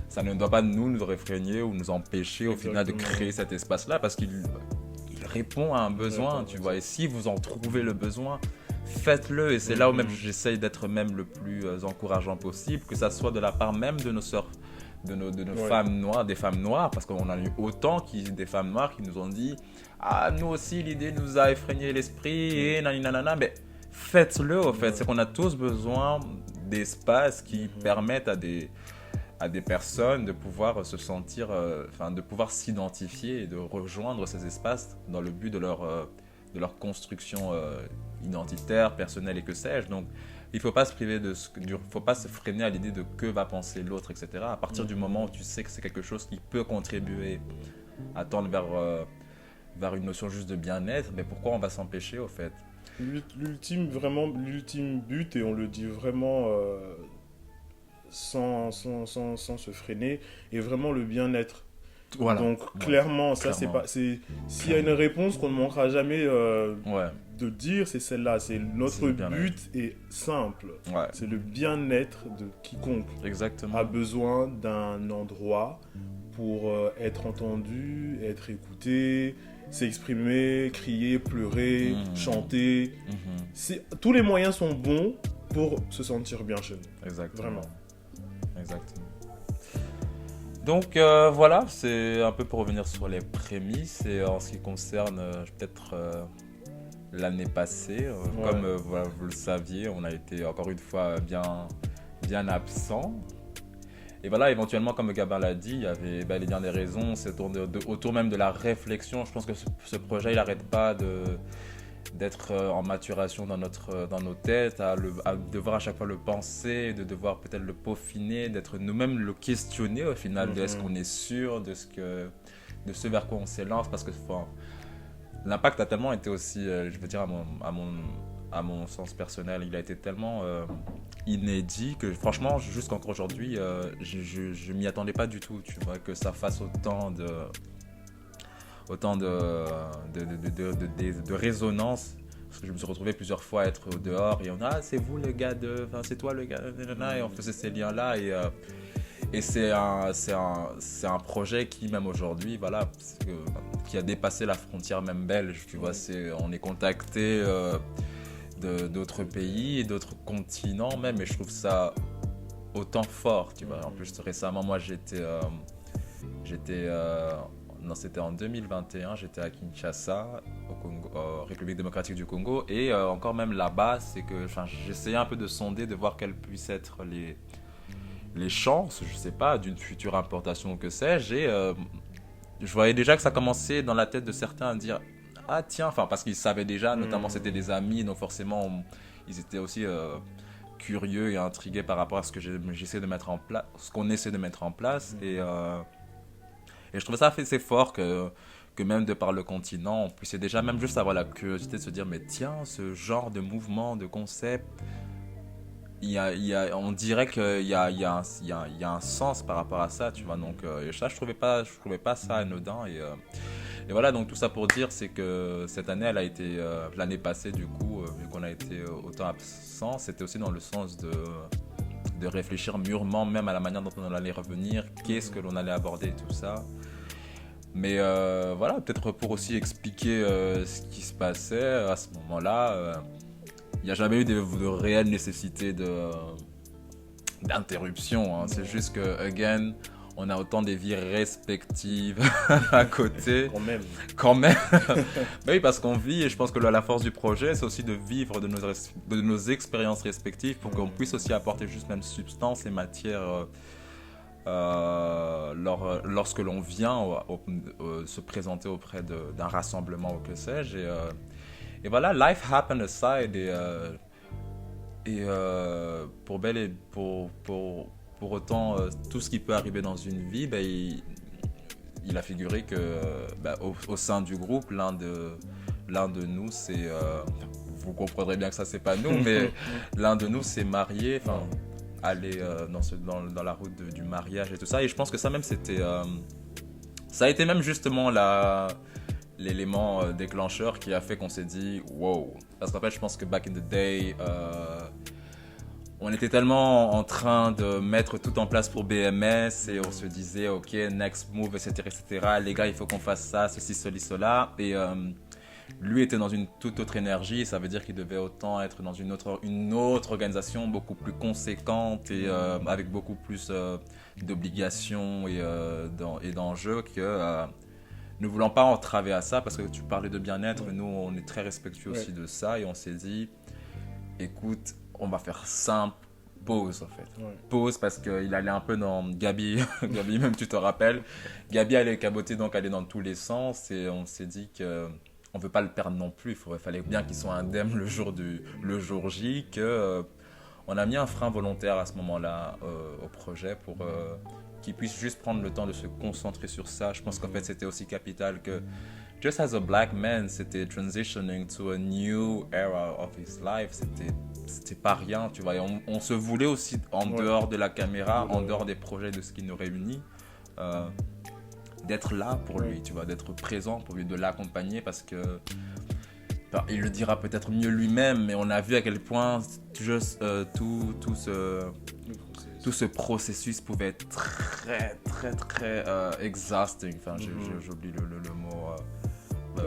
ça ne doit pas nous réfréner ou nous empêcher au final de créer cet espace-là, parce qu'il répond à un besoin, tu vois. Et si vous en trouvez le besoin, faites-le, et c'est là où même j'essaye d'être même le plus encourageant possible, que ça soit de la part même de nos sœurs, de nos femmes noires, des femmes noires, parce qu'on a eu autant des femmes noires qui nous ont dit nous aussi l'idée nous a effrayé l'esprit et nanana, mais faites-le au fait. C'est qu'on a tous besoin d'espaces qui permettent à des personnes de pouvoir se sentir, de pouvoir s'identifier et de rejoindre ces espaces dans le but de leur construction identitaire, personnelle et que sais-je. Donc, il ne faut pas se priver faut pas se freiner à l'idée de que va penser l'autre, etc. À partir du moment où tu sais que c'est quelque chose qui peut contribuer à tendre vers une notion juste de bien-être, mais pourquoi on va s'empêcher au fait ? L'ultime but, et on le dit vraiment sans se freiner, est vraiment le bien-être Voilà. Donc Ouais, clairement, ça clairement. s'il y a une réponse qu'on ne manquera jamais Ouais, de dire, c'est celle-là. C'est notre C'est le bien-être. but est simple. ouais, C'est le bien-être de quiconque exactement. a besoin d'un endroit pour être entendu, être écouté, s'exprimer, crier, pleurer, Mhm. chanter. Mhm. Tous les moyens sont bons pour se sentir bien chez nous. Exactement. Vraiment. Exactement. Donc voilà, c'est un peu pour revenir sur les prémices et en ce qui concerne peut-être l'année passée, Ouais. comme voilà, vous le saviez, on a été encore une fois bien absent. Et voilà, éventuellement, comme Gabin l'a dit, il y avait bel et bien des raisons, c'est autour même de la réflexion. Je pense que ce projet, il n'arrête pas d'être en maturation dans nos têtes, à devoir à chaque fois le penser, de devoir peut-être le peaufiner, d'être nous-mêmes le questionner au final, de est-ce qu'on est sûr de ce vers quoi on s'élance, parce que enfin, l'impact a tellement été aussi, je veux dire à mon sens personnel, il a été tellement inédit que franchement jusqu'encore aujourd'hui je m'y attendais pas du tout, tu vois, que ça fasse autant de résonance, parce que je me suis retrouvé plusieurs fois à être au dehors et on a c'est vous le gars c'est toi le gars et on faisait ces liens là et c'est un projet qui même aujourd'hui voilà qui a dépassé la frontière même belge, tu vois, on est contacté d'autres pays et d'autres continents même, et je trouve ça autant fort, tu vois. En plus récemment moi non, c'était en 2021, j'étais à Kinshasa, au Congo, République démocratique du Congo, et encore même là-bas, c'est que j'essayais un peu de sonder, de voir quelles puissent être les chances, je sais pas, d'une future importation ou que sais-je, et je voyais déjà que ça commençait dans la tête de certains à dire ah tiens, enfin parce qu'ils savaient déjà, notamment c'était des amis, donc forcément ils étaient aussi curieux et intrigués par rapport à ce que j'essaie de mettre en place, ce qu'on essaie de mettre en place, et je trouvais ça assez fort que même de par le continent, on puisse déjà même juste avoir la curiosité de se dire mais tiens, ce genre de mouvement, de concept, on dirait qu'il y a un sens par rapport à ça, tu vois. Donc ça, je trouvais pas ça anodin, et voilà, donc tout ça pour dire, c'est que cette année, elle a été, l'année passée du coup, vu qu'on a été autant absent, c'était aussi dans le sens de réfléchir mûrement, même à la manière dont on allait revenir, qu'est-ce que l'on allait aborder et tout ça. Mais voilà, peut-être pour aussi expliquer ce qui se passait à ce moment-là, il n'y a jamais eu de réelle nécessité d'interruption, hein. C'est juste que, again, on a autant des vies respectives à côté. Quand même. Mais oui, parce qu'on vit, et je pense que la force du projet, c'est aussi de vivre de nos expériences respectives pour qu'on puisse aussi apporter juste même substance et matière lorsque l'on vient se présenter auprès d'un rassemblement ou que sais-je. Et voilà, life happened aside, et pour autant, tout ce qui peut arriver dans une vie, ben, il a figuré que au sein du groupe, l'un de nous, c'est... vous comprendrez bien que ça, c'est pas nous, mais l'un de nous s'est marié, enfin, aller dans la route du mariage et tout ça. Et je pense que ça même, c'était... ça a été même justement l'élément déclencheur qui a fait qu'on s'est dit « wow ». Parce qu'en fait, je pense que back in the day... on était tellement en train de mettre tout en place pour BMS et on se disait ok, next move, etc., etc. Les gars, il faut qu'on fasse ça, ceci, cela. Et lui était dans une toute autre énergie. Ça veut dire qu'il devait autant être dans une autre organisation beaucoup plus conséquente et avec beaucoup plus d'obligations et d'enjeux que ne voulant pas entraver à ça, parce que tu parlais de bien-être. Nous, on est très respectueux aussi de ça, et on s'est dit écoute, on va faire simple, pause en fait. Pause, parce qu'il allait un peu dans Gabi, Gabi même tu te rappelles, Gabi allait caboter, donc aller dans tous les sens, et on s'est dit qu'on ne veut pas le perdre non plus, il fallait bien qu'il soit indemne le jour J, on a mis un frein volontaire à ce moment-là au projet pour qu'il puisse juste prendre le temps de se concentrer sur ça. Je pense qu'en fait c'était aussi capital que just as a black man, c'était transitioning to a new era of his life, c'était pas rien, tu vois. Et on se voulait aussi en dehors de la caméra, en dehors des projets, de ce qui nous réunit, d'être là pour lui, tu vois, d'être présent pour lui, de l'accompagner parce que il le dira peut-être mieux lui-même, mais on a vu à quel point tout ce processus pouvait être très, très, très exhausting. Enfin, j'oublie le mot.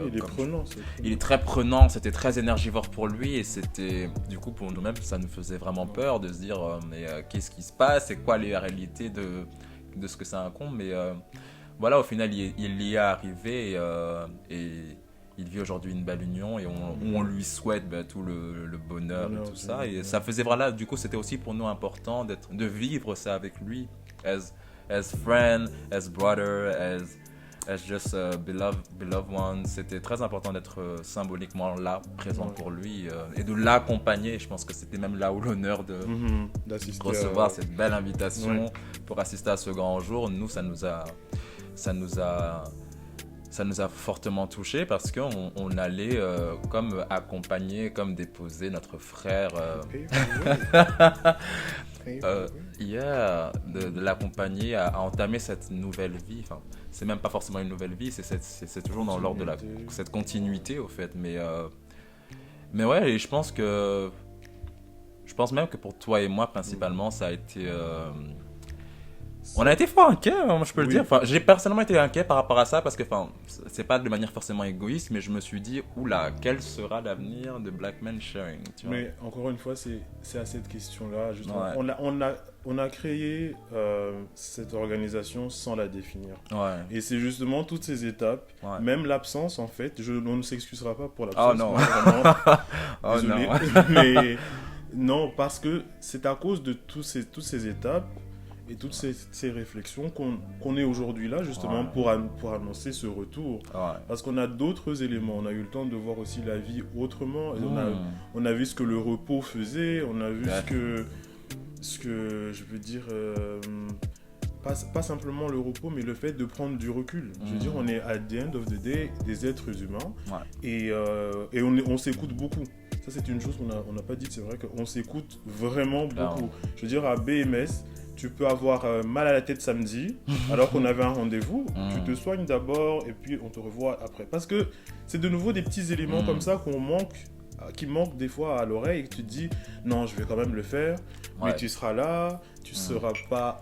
Il est prenant. Il est très prenant, c'était très énergivore pour lui et c'était, du coup, pour nous-mêmes, ça nous faisait vraiment peur de se dire mais qu'est-ce qui se passe, c'est quoi les réalités de ce que ça incombe. Mais voilà, au final, il y est arrivé et il vit aujourd'hui une belle union et on lui souhaite tout le bonheur et tout ça. Et ça faisait, voilà, du coup, c'était aussi pour nous important de vivre ça avec lui, as friend, as brother, as just beloved one. C'était très important d'être symboliquement là, présent pour lui et de l'accompagner. Je pense que c'était même là où l'honneur de recevoir cette belle invitation pour assister à ce grand jour. Nous, ça nous a fortement touchés parce qu'on allait comme accompagner, comme déposer notre frère. De l'accompagner à entamer cette nouvelle vie. Enfin, c'est même pas forcément une nouvelle vie, c'est toujours dans l'ordre de cette continuité au fait. Mais ouais, et je pense même que pour toi et moi principalement, ça a été. On a été fort inquiets, hein, je peux le dire. Enfin, j'ai personnellement été inquiet par rapport à ça parce que, enfin, c'est pas de manière forcément égoïste, mais je me suis dit, oula, quel sera l'avenir de Black Men Sharing, tu vois. Mais encore une fois, c'est à cette question-là. Justement, on a créé cette organisation sans la définir. Ouais. Et c'est justement toutes ces étapes, même l'absence en fait. On ne s'excusera pas pour Oh l'absence. non. Vraiment, désolé. Non. Mais non, parce que c'est à cause de toutes ces étapes et toutes ces réflexions qu'on est aujourd'hui là justement pour annoncer ce retour. Parce qu'on a d'autres éléments, on a eu le temps de voir aussi la vie autrement. Et on a vu ce que le repos faisait, on a vu ce que je veux dire, pas simplement le repos, mais le fait de prendre du recul. Je veux dire, on est at the end of the day des êtres humains et on s'écoute beaucoup. Ça, c'est une chose qu'on n'a pas dit, c'est vrai qu'on s'écoute vraiment beaucoup. Je veux dire, à BMS, tu peux avoir mal à la tête samedi, alors qu'on avait un rendez-vous. Tu te soignes d'abord et puis on te revoit après. Parce que c'est de nouveau des petits éléments comme ça qui manquent des fois à l'oreille et que tu te dis non, je vais quand même le faire, mais tu seras là, tu seras pas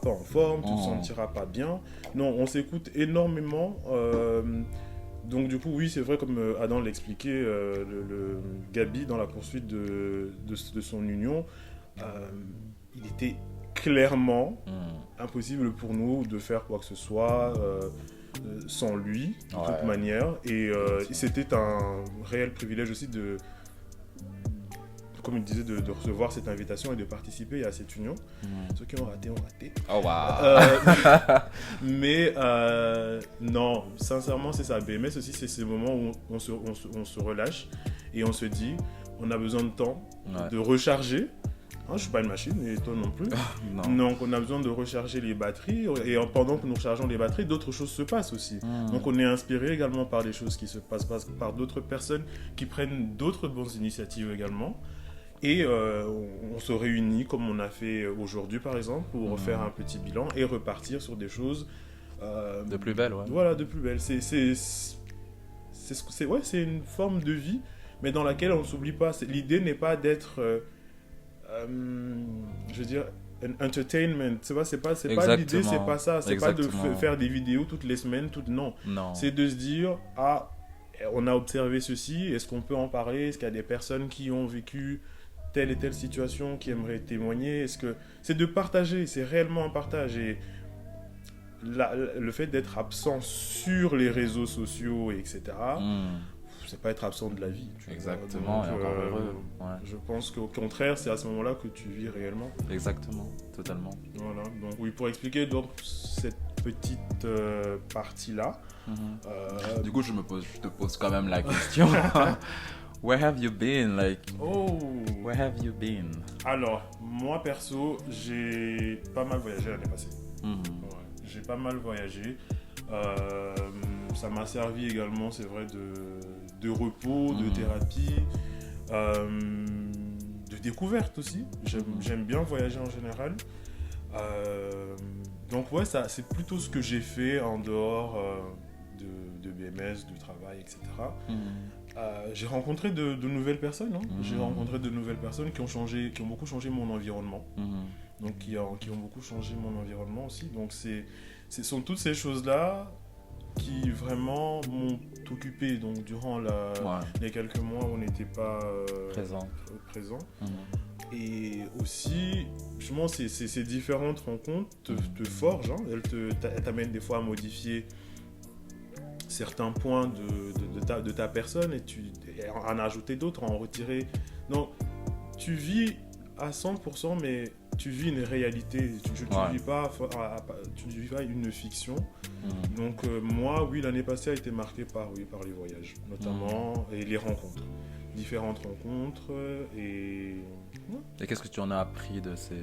en forme, tu te sentiras pas bien. Non, on s'écoute énormément. Donc du coup, oui, c'est vrai, comme Adam l'expliquait, le Gabi, dans la poursuite de son union, il était clairement impossible pour nous de faire quoi que ce soit sans lui, de toute manière. Et c'était un réel privilège aussi comme il disait, de recevoir cette invitation et de participer à cette union. Ceux qui ont raté, ont raté. Oh wow. Mais non, sincèrement, c'est ça. BMS aussi, c'est ces moments où on se relâche et on se dit, on a besoin de temps, de recharger. Je ne suis pas une machine et toi non plus. Non. Donc on a besoin de recharger les batteries et pendant que nous rechargeons les batteries, d'autres choses se passent aussi. Donc on est inspiré également par des choses qui se passent, par d'autres personnes qui prennent d'autres bonnes initiatives également. Et on se réunit comme on a fait aujourd'hui par exemple pour refaire un petit bilan et repartir sur des choses de plus belles. Voilà, de plus belles. C'est une forme de vie, mais dans laquelle on ne s'oublie pas. L'idée n'est pas d'être je veux dire, un entertainment, c'est pas l'idée, c'est pas ça, c'est pas de faire des vidéos toutes les semaines, non. C'est de se dire, on a observé ceci, est-ce qu'on peut en parler, est-ce qu'il y a des personnes qui ont vécu telle et telle situation, qui aimeraient témoigner, c'est de partager, c'est réellement un partage. Et le fait d'être absent sur les réseaux sociaux, etc., c'est pas être absent de la vie. Exactement, donc, et encore heureux. Je pense qu'au contraire, c'est à ce moment-là que tu vis réellement. Exactement, totalement. Voilà, donc oui, pour expliquer donc cette petite partie-là. Du coup, je te pose quand même la question. Where have you been? Where have you been? Alors, moi perso, j'ai pas mal voyagé l'année passée. J'ai pas mal voyagé. Ça m'a servi également, c'est vrai, de repos, de thérapie, de découverte aussi. J'aime bien voyager en général. Donc ouais, ça, c'est plutôt ce que j'ai fait en dehors de BMS, du travail, etc. J'ai rencontré de nouvelles personnes. Hein. J'ai rencontré de nouvelles personnes qui ont beaucoup changé mon environnement. Donc qui ont beaucoup changé mon environnement aussi. Donc ce sont toutes ces choses-là qui vraiment m'ont occupé. Donc durant les quelques mois où on n'était pas présent. Et aussi, justement, ces différentes rencontres te forgent. Hein. Elles t'amènent des fois à modifier certains points de ta personne et en ajouter d'autres, en retirer. Donc, tu vis à 100%, mais tu vis une réalité. Tu ne vis pas une fiction. Donc, moi, oui, l'année passée a été marquée par les voyages, notamment, et les rencontres. Différentes rencontres et qu'est-ce que tu en as appris de ces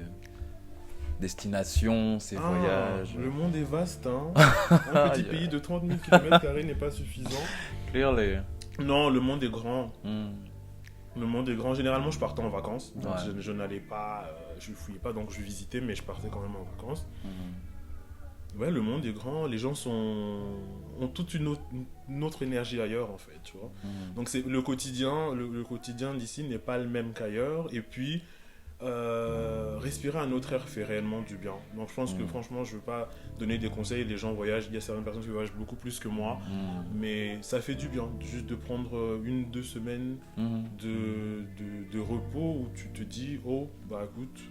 destinations, ces voyages? Le monde est vaste, hein. Un petit pays de 30 000 km² n'est pas suffisant. Clearly. Non, le monde est grand. Le monde est grand. Généralement, je partais en vacances. Donc je n'allais pas, je ne fouillais pas, donc je visitais, mais je partais quand même en vacances. Ouais, le monde est grand, les gens ont toute une autre énergie ailleurs en fait, tu vois. Donc c'est le quotidien d'ici n'est pas le même qu'ailleurs, et puis respirer un autre air fait réellement du bien. Donc je pense que franchement, je veux pas donner des conseils, les gens voyagent, il y a certaines personnes qui voyagent beaucoup plus que moi, mais ça fait du bien juste de prendre 1-2 semaines de repos où tu te dis oh bah écoute,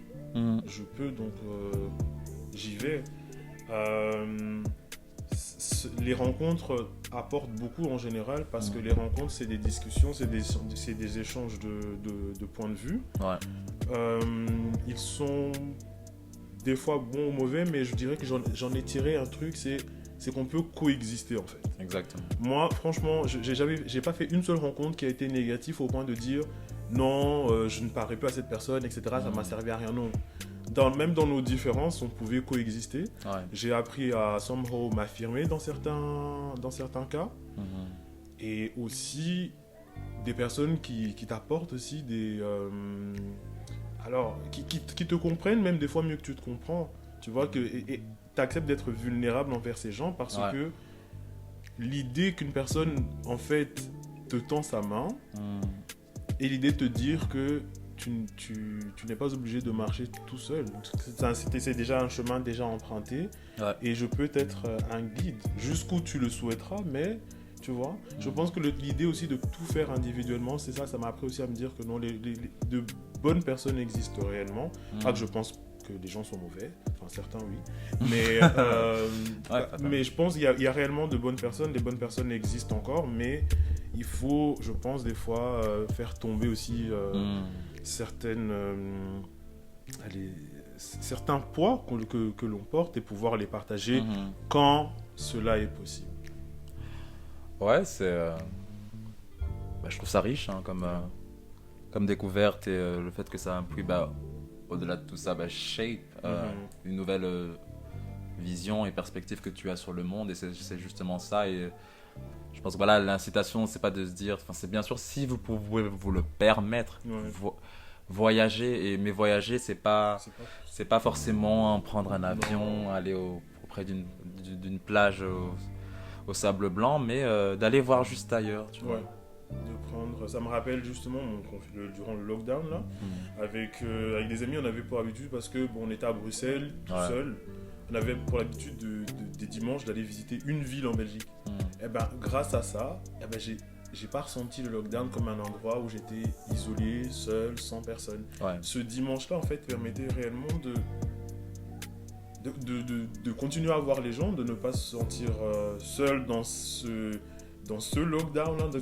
je peux donc j'y vais. Les rencontres apportent beaucoup en général parce que les rencontres c'est des discussions, c'est des échanges de points de vue. Ils sont des fois bons ou mauvais, mais je dirais que j'en ai tiré un truc, c'est qu'on peut coexister en fait. Exactement. Moi franchement j'ai pas fait une seule rencontre qui a été négative au point de dire non je ne parlerai plus à cette personne, etc. Ça m'a servi à rien. Non. Même dans nos différences, on pouvait coexister. J'ai appris à somehow m'affirmer dans certains cas. Et aussi des personnes qui t'apportent aussi qui te comprennent même des fois mieux que tu te comprends. Tu vois que tu acceptes d'être vulnérable envers ces gens parce que l'idée qu'une personne en fait te tend sa main et l'idée de te dire que tu n'es pas obligé de marcher tout seul. C'est déjà un chemin déjà emprunté et je peux être un guide jusqu'où tu le souhaiteras, mais tu vois, je pense que l'idée aussi de tout faire individuellement, c'est ça m'a appris aussi à me dire que non, de bonnes personnes existent réellement. Pas que je pense que les gens sont mauvais, enfin certains oui, mais je pense qu'il y a réellement de bonnes personnes, les bonnes personnes existent encore, mais il faut, je pense, des fois faire tomber aussi certains poids que l'on porte et pouvoir les partager quand cela est possible. Ouais, je trouve ça riche hein, comme découverte et le fait que ça a pris au-delà de tout ça shape une nouvelle vision et perspective que tu as sur le monde, et c'est justement ça. Et je pense que l'incitation, c'est pas de se dire, c'est bien sûr si vous pouvez vous le permettre, voyager, mais voyager c'est pas forcément prendre un avion, aller auprès d'une plage au sable blanc, mais d'aller voir juste ailleurs, tu vois. Ça me rappelle justement durant le lockdown là, avec des amis, on avait pour habitude, parce que on était à Bruxelles tout seul, on avait pour l'habitude des dimanches d'aller visiter une ville en Belgique. Et grâce à ça, j'ai pas ressenti le lockdown comme un endroit où j'étais isolé, seul, sans personne. Ce dimanche-là, en fait, permettait réellement de continuer à voir les gens, de ne pas se sentir seul dans ce lockdown-là, de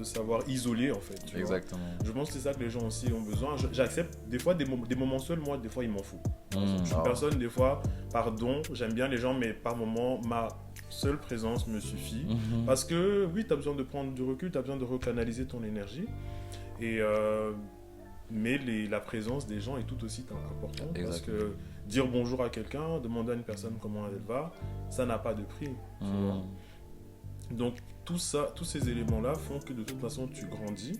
savoir isoler, en fait. Exactement. Je pense que c'est ça que les gens aussi ont besoin. J'accepte des fois des moments seuls, moi, des fois, ils m'en foutent. Je suis une personne, des fois, j'aime bien les gens, mais par moment, ma seule présence me suffit. Parce que, oui, tu as besoin de prendre du recul, tu as besoin de recanaliser ton énergie. Mais la présence des gens est tout aussi importante. Parce que dire bonjour à quelqu'un, demander à une personne comment elle va, ça n'a pas de prix. Tu vois. Donc tous ces éléments-là font que de toute façon tu grandis.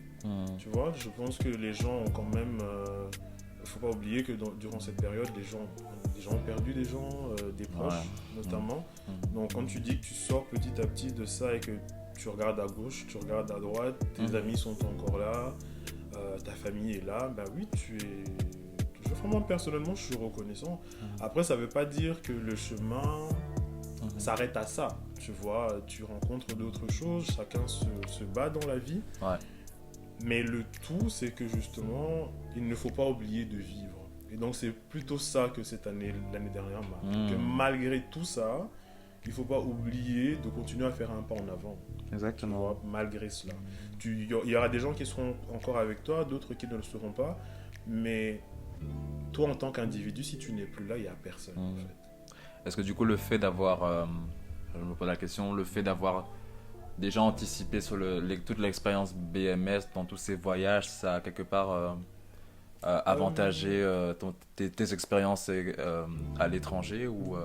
Tu vois, je pense que les gens ont quand même... Il ne faut pas oublier que durant cette période, les gens ont des gens ont perdu des gens, des proches notamment. Donc quand tu dis que tu sors petit à petit de ça et que tu regardes à gauche, tu regardes à droite, tes amis sont encore là, ta famille est là, bah oui, vraiment personnellement je suis reconnaissant. Après ça veut pas dire que le chemin s'arrête à ça, tu vois, tu rencontres d'autres choses, chacun se bat dans la vie. Ouais. Mais le tout, c'est que justement, il ne faut pas oublier de vivre. Et donc, c'est plutôt ça que l'année dernière marque. Que malgré tout ça, il ne faut pas oublier de continuer à faire un pas en avant. Exactement. Tu vois, malgré cela. Il y aura des gens qui seront encore avec toi, d'autres qui ne le seront pas. Mais toi, en tant qu'individu, si tu n'es plus là, il n'y a personne. En fait. Est-ce que du coup, le fait d'avoir, je me pose la question, le fait d'avoir déjà anticipé sur toute l'expérience BMS dans tous ces voyages, ça a quelque part avantagé tes expériences à l'étranger ou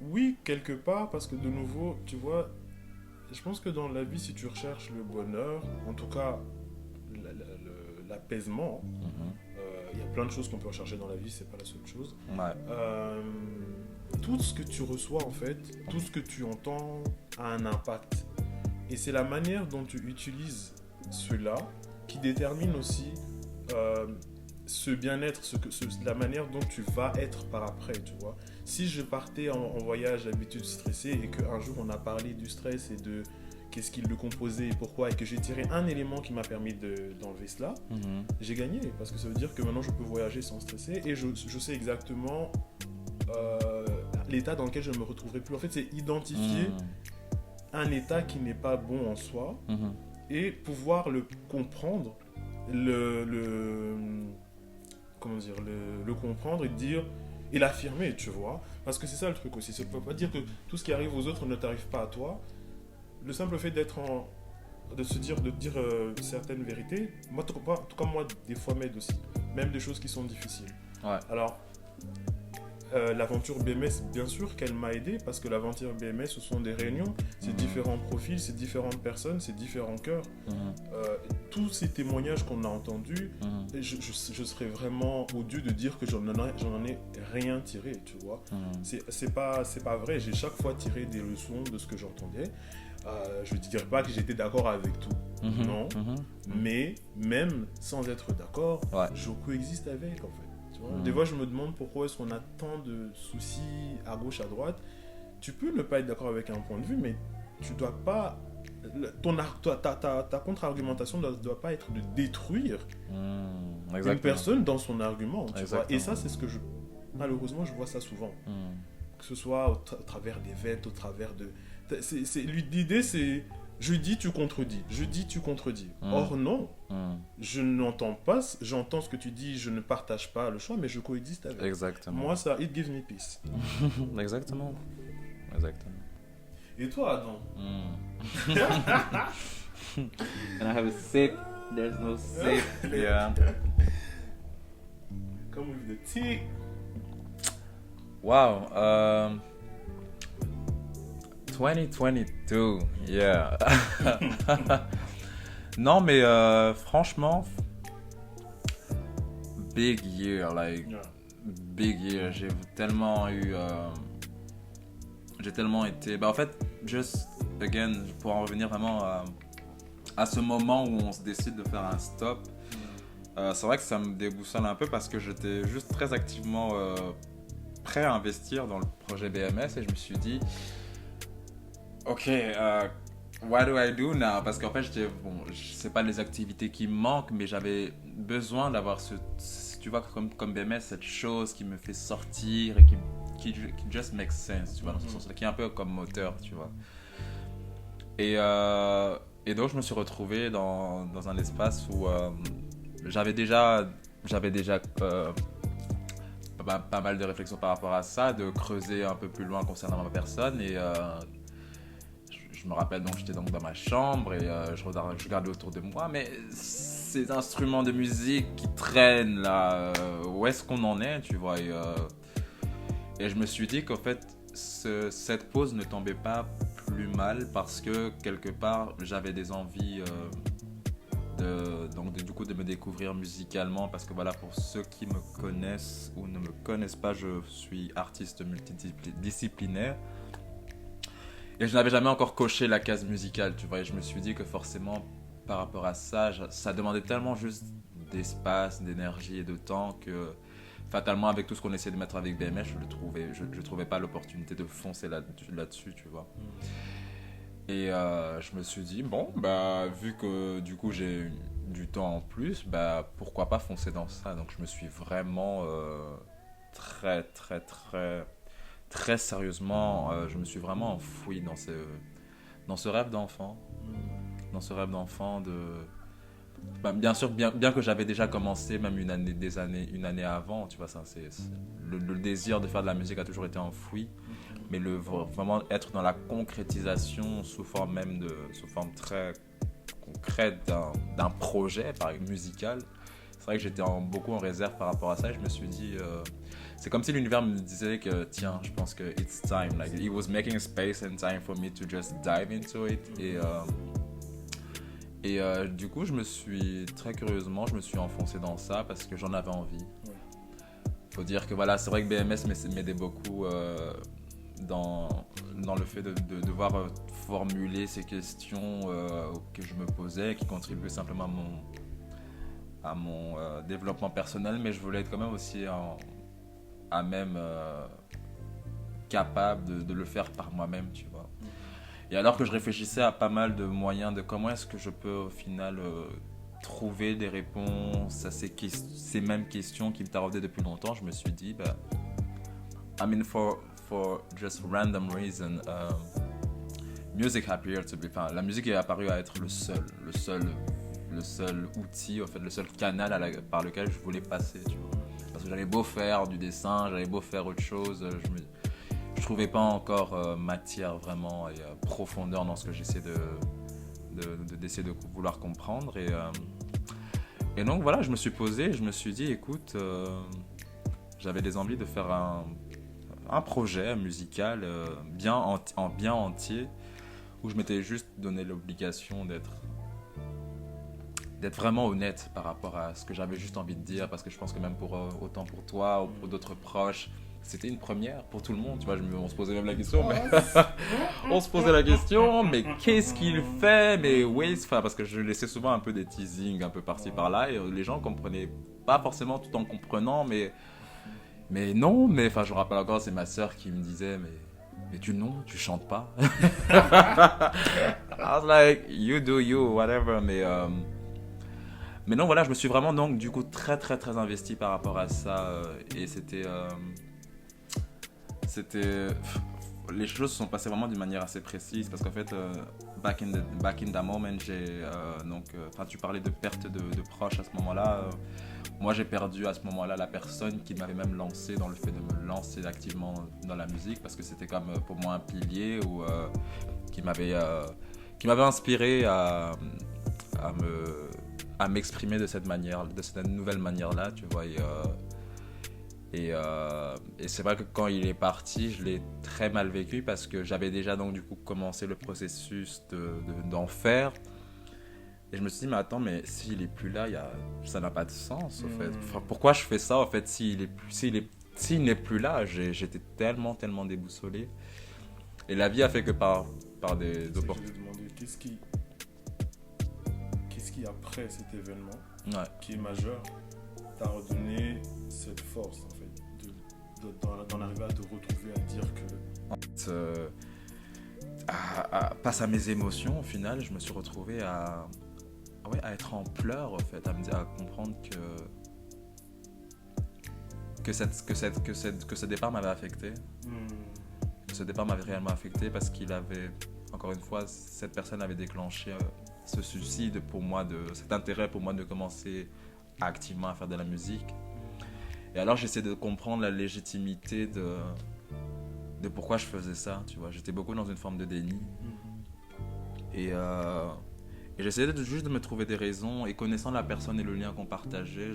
Oui, quelque part, parce que de nouveau, tu vois, je pense que dans la vie, si tu recherches le bonheur, en tout cas l'apaisement, il y a plein de choses qu'on peut rechercher dans la vie, c'est pas la seule chose. Tout ce que tu reçois en fait, tout ce que tu entends a un impact. Et c'est la manière dont tu utilises cela qui détermine aussi ce bien-être, la manière dont tu vas être par après, tu vois. Si je partais en voyage d'habitude stressé et qu'un jour on a parlé du stress et de qu'est-ce qui le composait et pourquoi, et que j'ai tiré un élément qui m'a permis d'enlever cela, j'ai gagné, parce que ça veut dire que maintenant je peux voyager sans stresser et je sais exactement l'état dans lequel je ne me retrouverai plus. En fait, c'est identifier un état qui n'est pas bon en soi et pouvoir le comprendre, comment dire, le comprendre et dire et l'affirmer, tu vois. Parce que c'est ça le truc aussi. Ça ne veut pas dire que tout ce qui arrive aux autres ne t'arrive pas à toi. Le simple fait de dire certaines vérités, moi, en tout cas, moi, des fois m'aide aussi. Même des choses qui sont difficiles. Ouais. Alors, l'aventure BMS, bien sûr qu'elle m'a aidé, parce que l'aventure BMS, ce sont des réunions, c'est différents profils, c'est différentes personnes, c'est différents cœurs. Tous ces témoignages qu'on a entendus, je serais vraiment odieux de dire que j'en ai rien tiré, tu vois. C'est pas vrai, j'ai chaque fois tiré des leçons de ce que j'entendais. Je ne dirais pas que j'étais d'accord avec tout, non, mais même sans être d'accord, je coexiste avec, en fait. Des fois, je me demande pourquoi est-ce qu'on a tant de soucis à gauche, à droite. Tu peux ne pas être d'accord avec un point de vue, mais tu dois pas... Ta contre-argumentation ne doit pas être de détruire une personne dans son argument. Tu vois. Et ça, c'est ce que malheureusement, je vois ça souvent. Que ce soit au travers des vêtements, au travers de... L'idée, c'est... Je dis, tu contredis. Je dis, tu contredis. Or, non. Je n'entends pas. J'entends ce que tu dis. Je ne partage pas le choix, mais je coexiste avec. Exactement. Moi, ça, it gives me peace. Exactement. Et toi, Adam? Can I have a sip? There's no sip. Yeah. Come with the tea. Wow. 2022, yeah. Non, mais franchement, big year, big year. J'ai tellement été. Bah, en fait, just again, pour en revenir vraiment à ce moment où on se décide de faire un stop, c'est vrai que ça me déboussole un peu parce que j'étais juste très activement prêt à investir dans le projet BMS et je me suis dit. Ok, what do I do now? Parce qu'en fait, c'est pas les activités qui me manquent, mais j'avais besoin d'avoir tu vois, comme BMS, cette chose qui me fait sortir et qui just makes sense, tu vois, dans ce sens-là, qui est un peu comme moteur, tu vois. Et donc, je me suis retrouvé dans un espace où j'avais déjà pas mal de réflexions par rapport à ça, de creuser un peu plus loin concernant ma personne et je me rappelle donc j'étais donc dans ma chambre et je regardais autour de moi, mais ces instruments de musique qui traînent là, où est-ce qu'on en est, tu vois, et je me suis dit qu'en fait cette pause ne tombait pas plus mal parce que quelque part j'avais des envies du coup de me découvrir musicalement, parce que voilà, pour ceux qui me connaissent ou ne me connaissent pas, je suis artiste multidisciplinaire et je n'avais jamais encore coché la case musicale, tu vois, et je me suis dit que forcément par rapport à ça, ça demandait tellement juste d'espace, d'énergie et de temps que fatalement avec tout ce qu'on essaie de mettre avec BMS, je trouvais pas l'opportunité de foncer là-dessus, tu vois. Et je me suis dit, bon, bah, vu que du coup j'ai du temps en plus, bah, pourquoi pas foncer dans ça. Donc je me suis vraiment très, très, très, très sérieusement, je me suis vraiment enfoui dans ce rêve d'enfant. Dans ce rêve d'enfant de... Bah, bien sûr, bien que j'avais déjà commencé même une année avant, tu vois, ça, le désir de faire de la musique a toujours été enfoui. Mais vraiment être dans la concrétisation sous forme très concrète d'un projet par exemple, musical, c'est vrai que j'étais beaucoup en réserve par rapport à ça, et je me suis dit c'est comme si l'univers me disait que tiens, je pense que it's time, like it was making space and time for me to just dive into it. Et du coup je me suis enfoncé dans ça parce que j'en avais envie. Faut dire que voilà, c'est vrai que BMS m'aidait beaucoup dans le fait de devoir formuler ces questions que je me posais, qui contribuaient simplement à mon développement personnel, mais je voulais être quand même aussi capable de le faire par moi-même, tu vois. Et alors que je réfléchissais à pas mal de moyens de comment est-ce que je peux au final trouver des réponses à ces mêmes questions qui me taraudaient depuis longtemps, je me suis dit, bah, I mean, for just random reason, music appeared to be, la musique est apparue à être le seul outil, en fait, le seul canal par lequel je voulais passer, tu vois. Parce que j'avais beau faire du dessin, j'avais beau faire autre chose, je trouvais pas encore matière vraiment et profondeur dans ce que j'essaie d'essayer de vouloir comprendre. Et donc voilà, je me suis posé, je me suis dit, écoute, j'avais des envies de faire un projet musical bien entier, où je m'étais juste donné l'obligation d'être vraiment honnête par rapport à ce que j'avais juste envie de dire, parce que je pense que même autant pour toi ou pour d'autres proches, c'était une première pour tout le monde, tu vois. On se posait même la question, mais qu'est-ce qu'il fait, mais oui, parce que je laissais souvent un peu des teasings un peu par-ci par-là, et les gens comprenaient pas forcément tout en comprenant, mais non, mais je me rappelle encore, c'est ma sœur qui me disait, mais tu chantes pas. I was like, you do you, whatever, mais non, voilà, je me suis vraiment donc du coup très très très investi par rapport à ça, et c'était les choses se sont passées vraiment d'une manière assez précise, parce qu'en fait back in the moment, tu parlais de perte de proches à ce moment-là. Moi, j'ai perdu à ce moment-là la personne qui m'avait même lancé dans le fait de me lancer activement dans la musique, parce que c'était comme pour moi un pilier qui m'avait inspiré à m'exprimer de cette nouvelle manière-là, tu vois. Et c'est vrai que quand il est parti, je l'ai très mal vécu, parce que j'avais déjà donc du coup commencé le processus d'en faire. Et je me suis dit, mais attends, mais s'il est plus là, ça n'a pas de sens, en fait. Pourquoi je fais ça, en fait, s'il n'est plus là, j'étais tellement déboussolé. Et la vie a fait que par des opportunités. Je vais demander, qu'est-ce qui après cet événement, qui est majeur, t'a redonné cette force, en fait, d'en arriver à te retrouver, à dire que... Face à mes émotions, au final, je me suis retrouvé à être en pleurs, en fait, à comprendre que ce départ m'avait affecté. Ce départ m'avait réellement affecté, parce qu'il avait, encore une fois, cette personne avait déclenché ce suicide pour moi, cet intérêt pour moi de commencer activement à faire de la musique. Et alors j'essaie de comprendre la légitimité de pourquoi je faisais ça, tu vois. J'étais beaucoup dans une forme de déni. Et j'essayais juste de me trouver des raisons, et connaissant la personne et le lien qu'on partageait,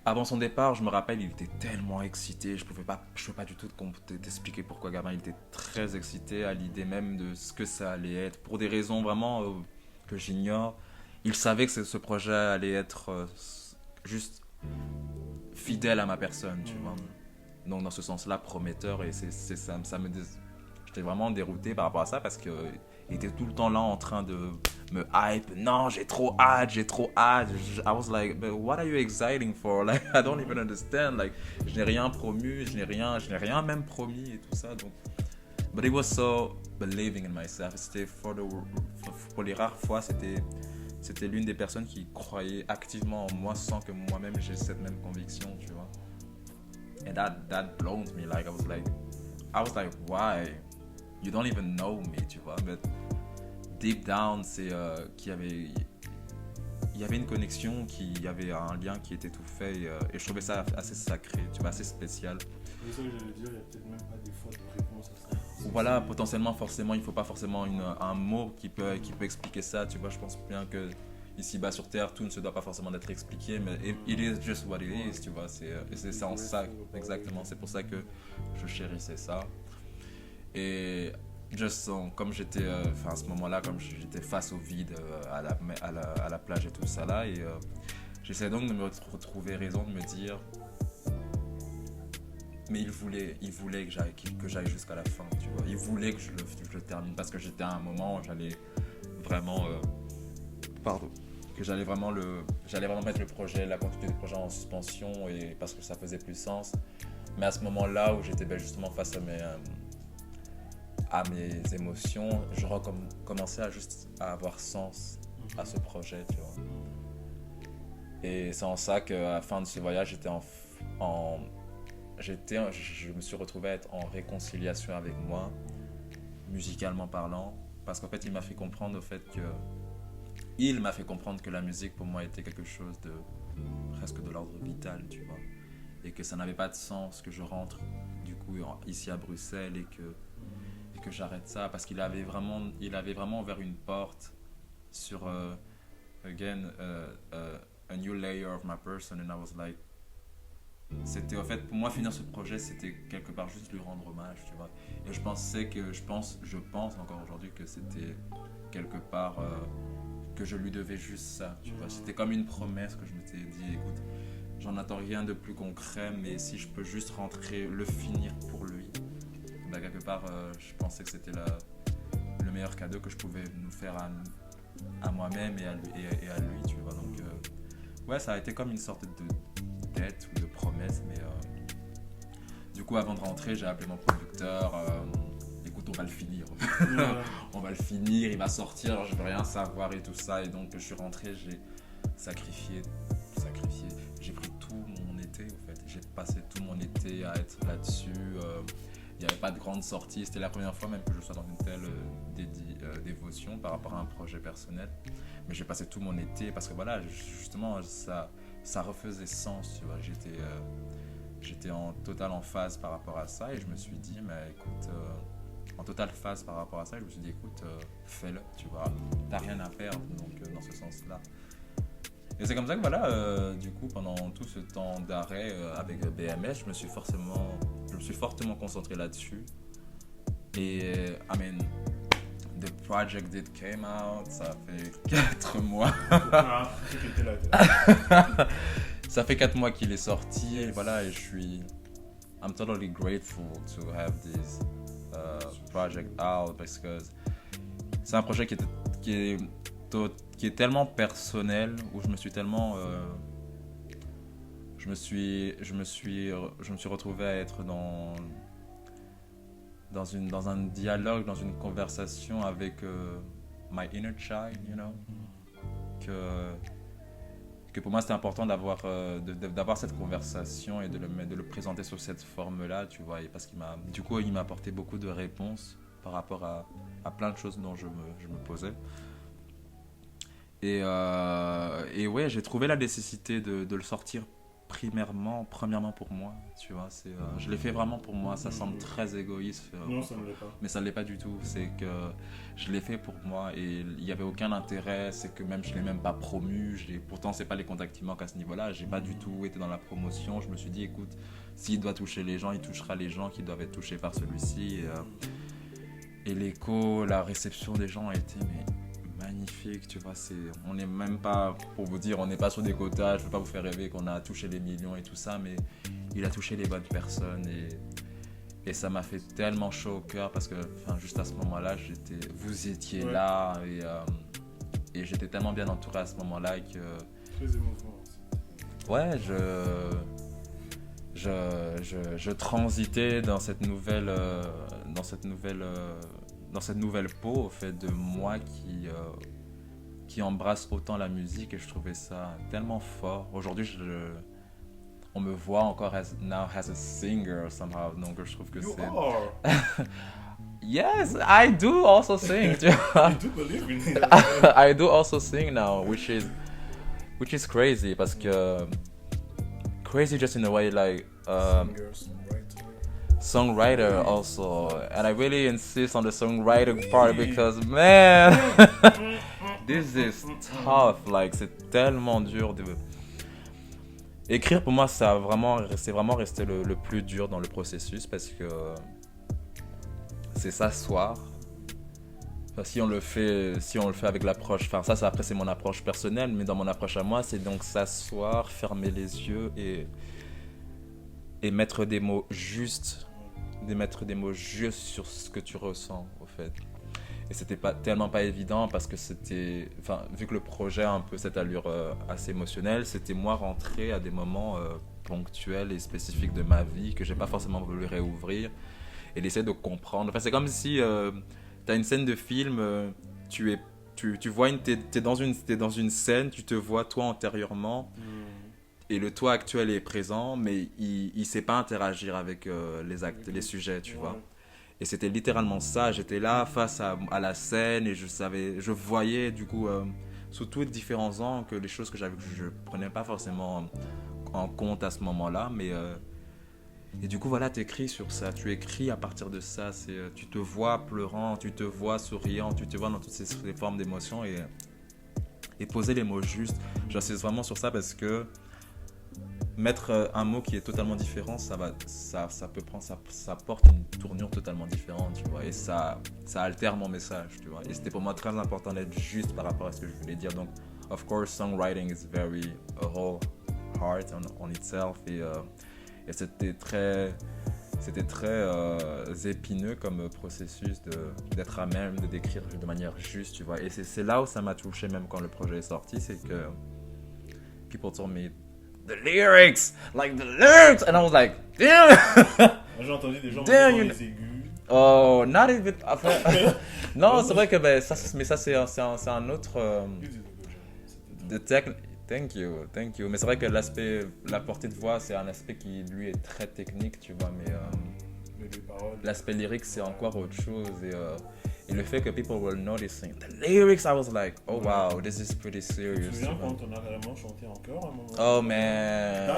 avant son départ, je me rappelle, il était tellement excité, je pouvais pas du tout t'expliquer pourquoi, gamin. Il était très excité à l'idée même de ce que ça allait être, pour des raisons vraiment que j'ignore. il savait que ce projet allait être juste fidèle à ma personne, tu vois. Donc dans ce sens-là, prometteur, et j'étais vraiment dérouté par rapport à ça parce que il était tout le temps là en train de me hype. Non, j'ai trop hâte. I was like, but what are you exciting for? Like, I don't even understand. Like, je n'ai rien promu, je n'ai rien même promis et tout ça. Donc, but it was so believing in myself. C'était pour les rares fois, c'était l'une des personnes qui croyait activement en moi sans que moi-même j'ai cette même conviction, tu vois. And that blows me. Like, I was like, why? You don't even know me, tu vois. Mais deep down, c'est il y avait une connexion, il y avait un lien qui était tout fait et je trouvais ça assez sacré, tu vois, assez spécial. C'est ça que j'allais dire, il n'y a peut-être même pas des fois de réponse à ça. Voilà, potentiellement, forcément, il ne faut pas forcément un mot qui peut expliquer ça, tu vois. Je pense bien que ici-bas sur Terre, tout ne se doit pas forcément d'être expliqué, mais it is just what it is, tu vois. C'est en ça, exactement. C'est pour ça que je chérissais ça. Et comme j'étais, à ce moment-là, comme j'étais face au vide, à la plage et tout ça là, et j'essayais donc de me retrouver raison de me dire, mais il voulait que j'aille jusqu'à la fin, tu vois. Il voulait que je le termine parce que j'étais à un moment où j'allais vraiment, j'allais vraiment mettre le projet, la continuité du projet en suspension et parce que ça faisait plus sens. Mais à ce moment-là où j'étais justement face à mes émotions, je recommençais à avoir sens à ce projet, tu vois. Et c'est en ça qu'à la fin de ce voyage, je me suis retrouvé à être en réconciliation avec moi, musicalement parlant, parce qu'en fait, il m'a fait comprendre que la musique pour moi était quelque chose de presque de l'ordre vital, tu vois, et que ça n'avait pas de sens que je rentre du coup ici à Bruxelles et que j'arrête ça, parce qu'il avait vraiment ouvert une porte sur a new layer of my person, and I was like, c'était en fait pour moi finir ce projet, c'était quelque part juste lui rendre hommage, tu vois. Et je pense encore aujourd'hui que c'était quelque part que je lui devais juste ça, tu vois. C'était comme une promesse que je m'étais dit, écoute, j'en attends rien de plus concret, mais si je peux juste le finir pour lui, bah, quelque part je pensais que c'était le meilleur cadeau que je pouvais nous faire à moi-même et à lui, tu vois. Donc ouais, ça a été comme une sorte de dette ou de promesse, mais du coup avant de rentrer, j'ai appelé mon producteur, écoute, on va le finir. On va le finir, il va sortir, je veux rien savoir et tout ça. Et donc je suis rentré, j'ai sacrifié. J'ai pris tout mon été, en fait. J'ai passé tout mon été à être là-dessus. Il n'y avait pas de grande sortie. C'était la première fois même que je sois dans une telle dévotion par rapport à un projet personnel. Mais j'ai passé tout mon été parce que voilà, justement, ça refaisait sens, tu vois. J'étais en totale phase par rapport à ça et je me suis dit, mais écoute, en totale phase par rapport à ça, je me suis dit, écoute, fais-le, tu vois, t'as rien à perdre, donc dans ce sens-là. Et c'est comme ça que voilà, du coup, pendant tout ce temps d'arrêt avec BMS, je me suis fortement concentré là-dessus. Et, I mean, the project that came out, ça fait 4 mois. Ça fait 4 mois qu'il est sorti, et voilà, et I'm totally grateful to have this project out, parce que c'est un projet qui est tellement personnel, où je me suis tellement je me suis retrouvé à être dans un dialogue, dans une conversation avec my inner child, you know, que pour moi c'était important d'avoir cette conversation et de le présenter sous cette forme-là, tu vois, et parce qu'il m'a apporté beaucoup de réponses par rapport à plein de choses dont je me posais. Et ouais, j'ai trouvé la nécessité de le sortir premièrement pour moi, tu vois. Je l'ai fait vraiment pour moi, ça semble très égoïste. Non, ça ne l'est pas. Mais ça ne l'est pas du tout, c'est que je l'ai fait pour moi et il n'y avait aucun intérêt, c'est que même je ne l'ai même pas promu, pourtant c'est pas les contacts qui manquent à ce niveau-là, j'ai pas du tout été dans la promotion, je me suis dit écoute, s'il doit toucher les gens, il touchera les gens qui doivent être touchés par celui-ci et l'écho, la réception des gens a été magnifique, tu vois. On n'est même pas, pour vous dire, on n'est pas sur des quotas. Je veux pas vous faire rêver qu'on a touché les millions et tout ça, mais il a touché les bonnes personnes et ça m'a fait tellement chaud au cœur parce que, juste à ce moment-là, vous étiez là et j'étais tellement bien entouré à ce moment-là que. Très émouvant aussi. Ouais, je transitais dans cette nouvelle peau au fait de moi qui embrasse autant la musique et je trouvais ça tellement fort. Aujourd'hui, on me voit encore as a singer somehow, donc je trouve que You c'est... are. Yes, I do also sing, tu vois. You do believe in it. I do also sing now, which is crazy parce que crazy just in a way like songwriter also, and I really insist on the songwriting part because man this is tough, like c'est tellement dur de écrire. Pour moi c'est vraiment resté le plus dur dans le processus parce que c'est s'asseoir. Si on le fait avec l'approche, ça après c'est mon approche personnelle, mais dans mon approche à moi, c'est donc s'asseoir, fermer les yeux et mettre des mots justes, sur ce que tu ressens au fait. Et c'était tellement pas évident parce que vu que le projet a un peu cette allure assez émotionnelle, c'était moi rentrer à des moments ponctuels et spécifiques de ma vie que j'ai pas forcément voulu réouvrir et d'essayer de comprendre. Enfin, c'est comme si t'as une scène de film, tu vois t'es dans une scène, tu te vois toi antérieurement et le toi actuel est présent, mais il sait pas interagir avec les sujets, tu vois. Et c'était littéralement ça. J'étais là face à la scène et je voyais du coup sous tous les différents angles les choses que je prenais pas forcément en compte à ce moment-là, mais et du coup voilà, t'écris sur ça, tu écris à partir de ça. Tu te vois pleurant, tu te vois souriant, tu te vois dans toutes ces formes d'émotions et poser les mots justes. J'insiste vraiment sur ça parce que mettre un mot qui est totalement différent, ça porte une tournure totalement différente, tu vois, et ça altère mon message, tu vois. Et c'était pour moi très important d'être juste par rapport à ce que je voulais dire. Donc, of course, songwriting is a whole art on itself, et c'était très épineux comme processus d'être à même de décrire de manière juste, tu vois. Et c'est là où ça m'a touché, même quand le projet est sorti, c'est que people told me the lyrics, and I was like, damn. J'ai entendu des gens Damn, dans les aigus. Oh, not even. Après, non, c'est vrai que ça c'est un autre. Thank you. Mais c'est vrai que la portée de voix, c'est un aspect qui lui est très technique, tu vois, mais les paroles, l'aspect lyrique c'est encore autre chose et le fait que people were noticing the lyrics, I was like, oh wow, this is pretty serious. Je me souviens quand on a vraiment chanté en chœur à un moment. Oh man,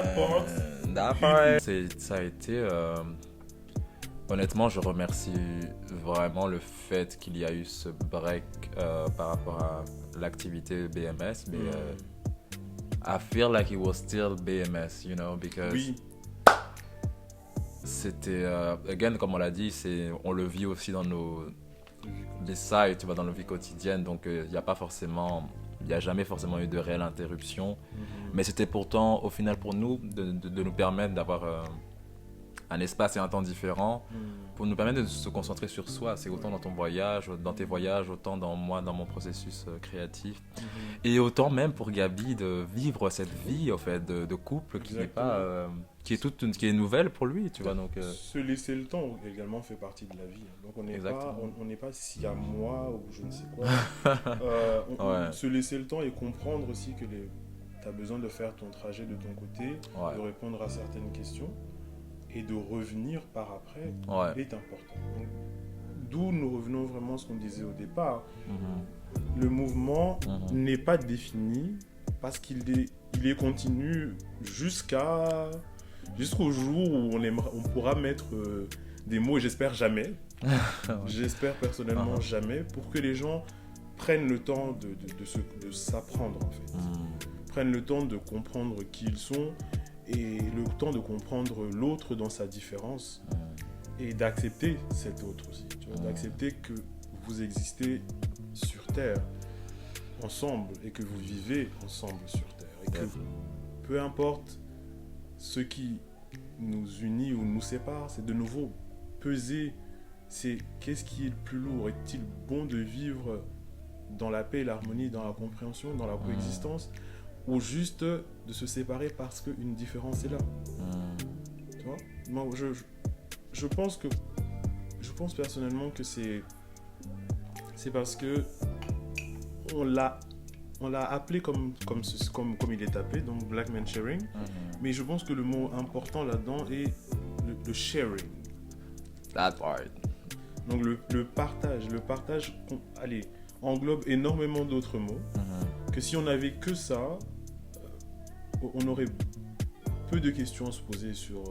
that part. Ça a été honnêtement, je remercie vraiment le fait qu'il y a eu ce break par rapport à l'activité BMS, mais I feel like it was still BMS, you know, because oui. C'était, again, comme on l'a dit, on le vit aussi dans les sites, tu vois, dans nos vies quotidiennes, donc il n'y a jamais forcément eu de réelle interruption, mais c'était pourtant, au final, pour nous, de nous permettre d'avoir un espace et un temps différent, pour nous permettre de se concentrer sur soi. C'est autant dans tes voyages, autant dans mon processus créatif, et autant même pour Gabi de vivre cette vie, en fait, de couple qui n'est pas... qui est nouvelle pour lui, tu vois, donc se laisser le temps également fait partie de la vie, donc on n'est pas siamois ou je ne sais quoi. Se laisser le temps et comprendre aussi que tu as besoin de faire ton trajet de ton côté, de répondre à certaines questions et de revenir par après est important. Donc, d'où nous revenons vraiment à ce qu'on disait au départ. Le mouvement n'est pas défini parce qu'il est continu jusqu'au jour où on pourra mettre des mots, et j'espère jamais, j'espère personnellement jamais, pour que les gens prennent le temps de s'apprendre, en fait. Prennent le temps de comprendre qui ils sont et le temps de comprendre l'autre dans sa différence et d'accepter cet autre aussi, tu vois, d'accepter que vous existez sur Terre ensemble et que vous vivez ensemble sur Terre. Et que peu importe ce qui nous unit ou nous sépare, c'est de nouveau peser, c'est qu'est-ce qui est le plus lourd? Est-il bon de vivre dans la paix, l'harmonie, dans la compréhension, dans la coexistence, ou juste de se séparer parce qu'une différence est là? Tu vois? Moi, je pense personnellement que c'est parce que on l'a appelé comme il est appelé, donc Black Man Sharing. Mais je pense que le mot important là-dedans est le sharing. That part. Donc le partage. Le partage, englobe énormément d'autres mots. Que si on n'avait que ça, on aurait peu de questions à se poser sur...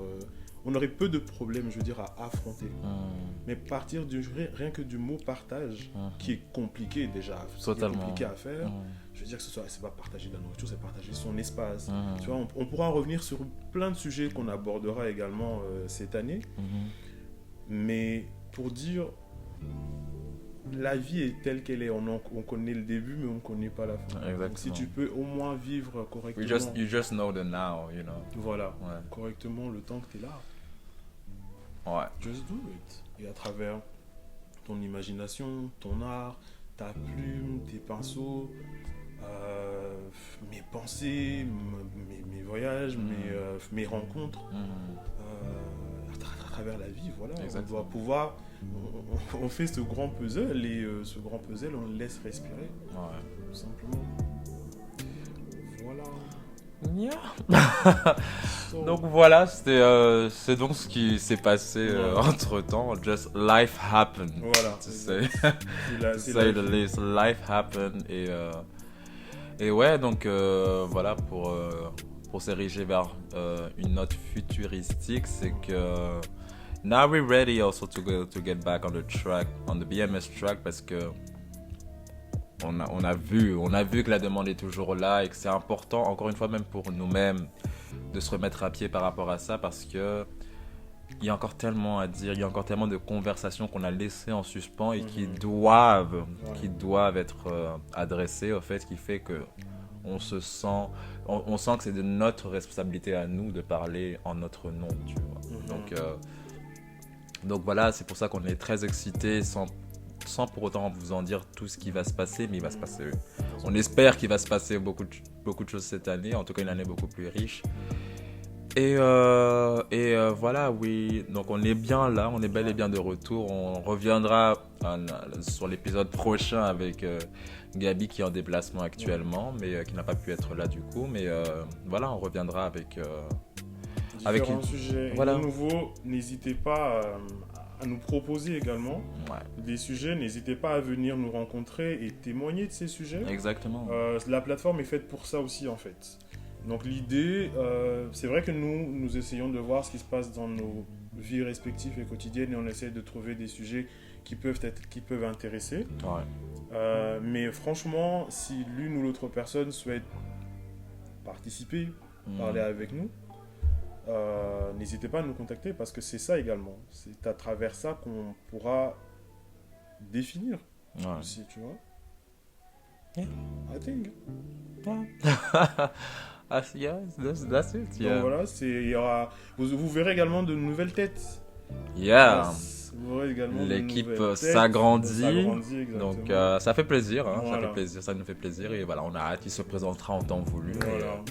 on aurait peu de problèmes, je veux dire, à affronter. Mais partir rien que du mot partage, qui est compliqué déjà, Totalement. Compliqué à faire, je veux dire que c'est pas partager de la nourriture, c'est partager son espace. Tu vois, on pourra en revenir sur plein de sujets qu'on abordera également cette année. Mais pour dire, la vie est telle qu'elle est. On connaît le début, mais on ne connaît pas la fin. Donc, si tu peux au moins vivre correctement... You just know the now, you know. Voilà, Ouais. correctement le temps que tu es là. Ouais. Just do it. Et à travers ton imagination, ton art, ta plume, tes pinceaux, mes pensées, mes voyages, mes rencontres, à travers la vie, voilà. Exactement. On doit pouvoir... On fait ce grand puzzle et ce grand puzzle, on le laisse respirer. Ouais. Tout simplement. Voilà. Donc voilà, c'est donc ce qui s'est passé entre temps. Just life happened. Voilà. To say C'est the least, life happened. Et ouais, donc voilà, pour s'ériger vers une note futuristique, c'est que now we're ready also to get back on the BMS track, parce que on a vu que la demande est toujours là et que c'est important, encore une fois, même pour nous-mêmes, de se remettre à pied par rapport à ça, parce que il y a encore tellement à dire, il y a encore tellement de conversations qu'on a laissées en suspens et qui doivent être adressées, au fait, qui fait que on sent que c'est de notre responsabilité à nous de parler en notre nom, tu vois. Donc voilà, c'est pour ça qu'on est très excités, sans pour autant vous en dire tout ce qui va se passer, mais il va se passer. On espère qu'il va se passer beaucoup de choses cette année, en tout cas une année beaucoup plus riche. Et voilà, oui, donc on est bien là, on est bel et bien de retour. On reviendra sur l'épisode prochain avec Gabi qui est en déplacement actuellement, mais qui n'a pas pu être là du coup. Mais voilà, on reviendra avec différents sujets. Voilà. Et de nouveau, n'hésitez pas à nous proposer également des sujets. N'hésitez pas à venir nous rencontrer et témoigner de ces sujets. Exactement. La plateforme est faite pour ça aussi, en fait. Donc l'idée, c'est vrai que nous essayons de voir ce qui se passe dans nos vies respectives et quotidiennes, et on essaie de trouver des sujets qui peuvent intéresser. Mais franchement, si l'une ou l'autre personne souhaite participer, parler avec nous, n'hésitez pas à nous contacter, parce que c'est ça également. C'est à travers ça qu'on pourra définir aussi, tu vois. I think. That's it. Yeah. Donc voilà, vous verrez également de nouvelles têtes. Yeah. Vous verrez également l'équipe de nouvelles têtes. s'agrandit. Donc ça fait plaisir, hein, voilà. ça nous fait plaisir, et voilà, on a hâte, il se présentera en temps voulu. Voilà.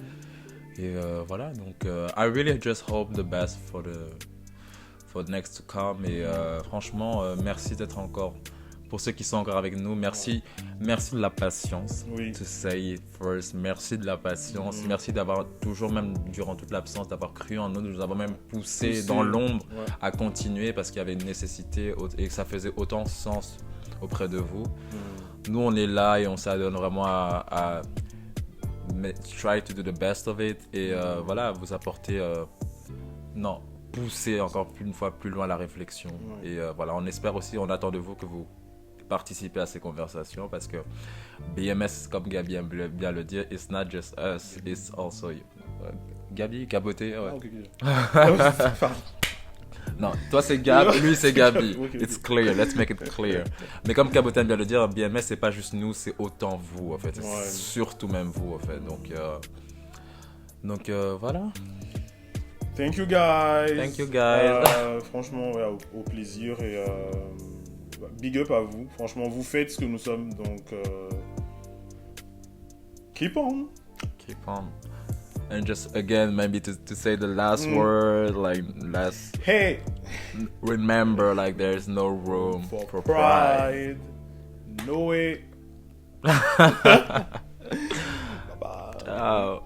Et voilà, donc I really just hope the best for the next to come. Et franchement, merci d'être encore, pour ceux qui sont encore avec nous, merci de la patience. To say it first, merci de la patience, merci d'avoir toujours, même durant toute l'absence, d'avoir cru en nous, de nous avoir même poussé dans l'ombre à continuer, parce qu'il y avait une nécessité et que ça faisait autant sens auprès de vous. Nous, on est là et on s'adonne vraiment à try to do the best of it, et voilà, vous apporter pousser encore une fois plus loin la réflexion. Et voilà, on espère aussi, on attend de vous que vous participez à ces conversations, parce que BMS, comme Gabi aime bien le dire, it's not just us, it's also you. Gabi, Gaboté, ouais. Non, toi c'est Gab, lui c'est Gabi. Ok, ok. It's clear, let's make it clear. Mais comme Kabotan vient de le dire, BMS c'est pas juste nous, c'est autant vous en fait. C'est Ouais. surtout même vous en fait. Donc voilà. Thank you guys. Thank you, guys. Franchement, ouais, au plaisir et big up à vous. Franchement, vous faites ce que nous sommes, donc keep on. Keep on. And just again, maybe to say the last word, like Hey, remember, like there's no room for pride. pride. No way. Bye bye. Ciao.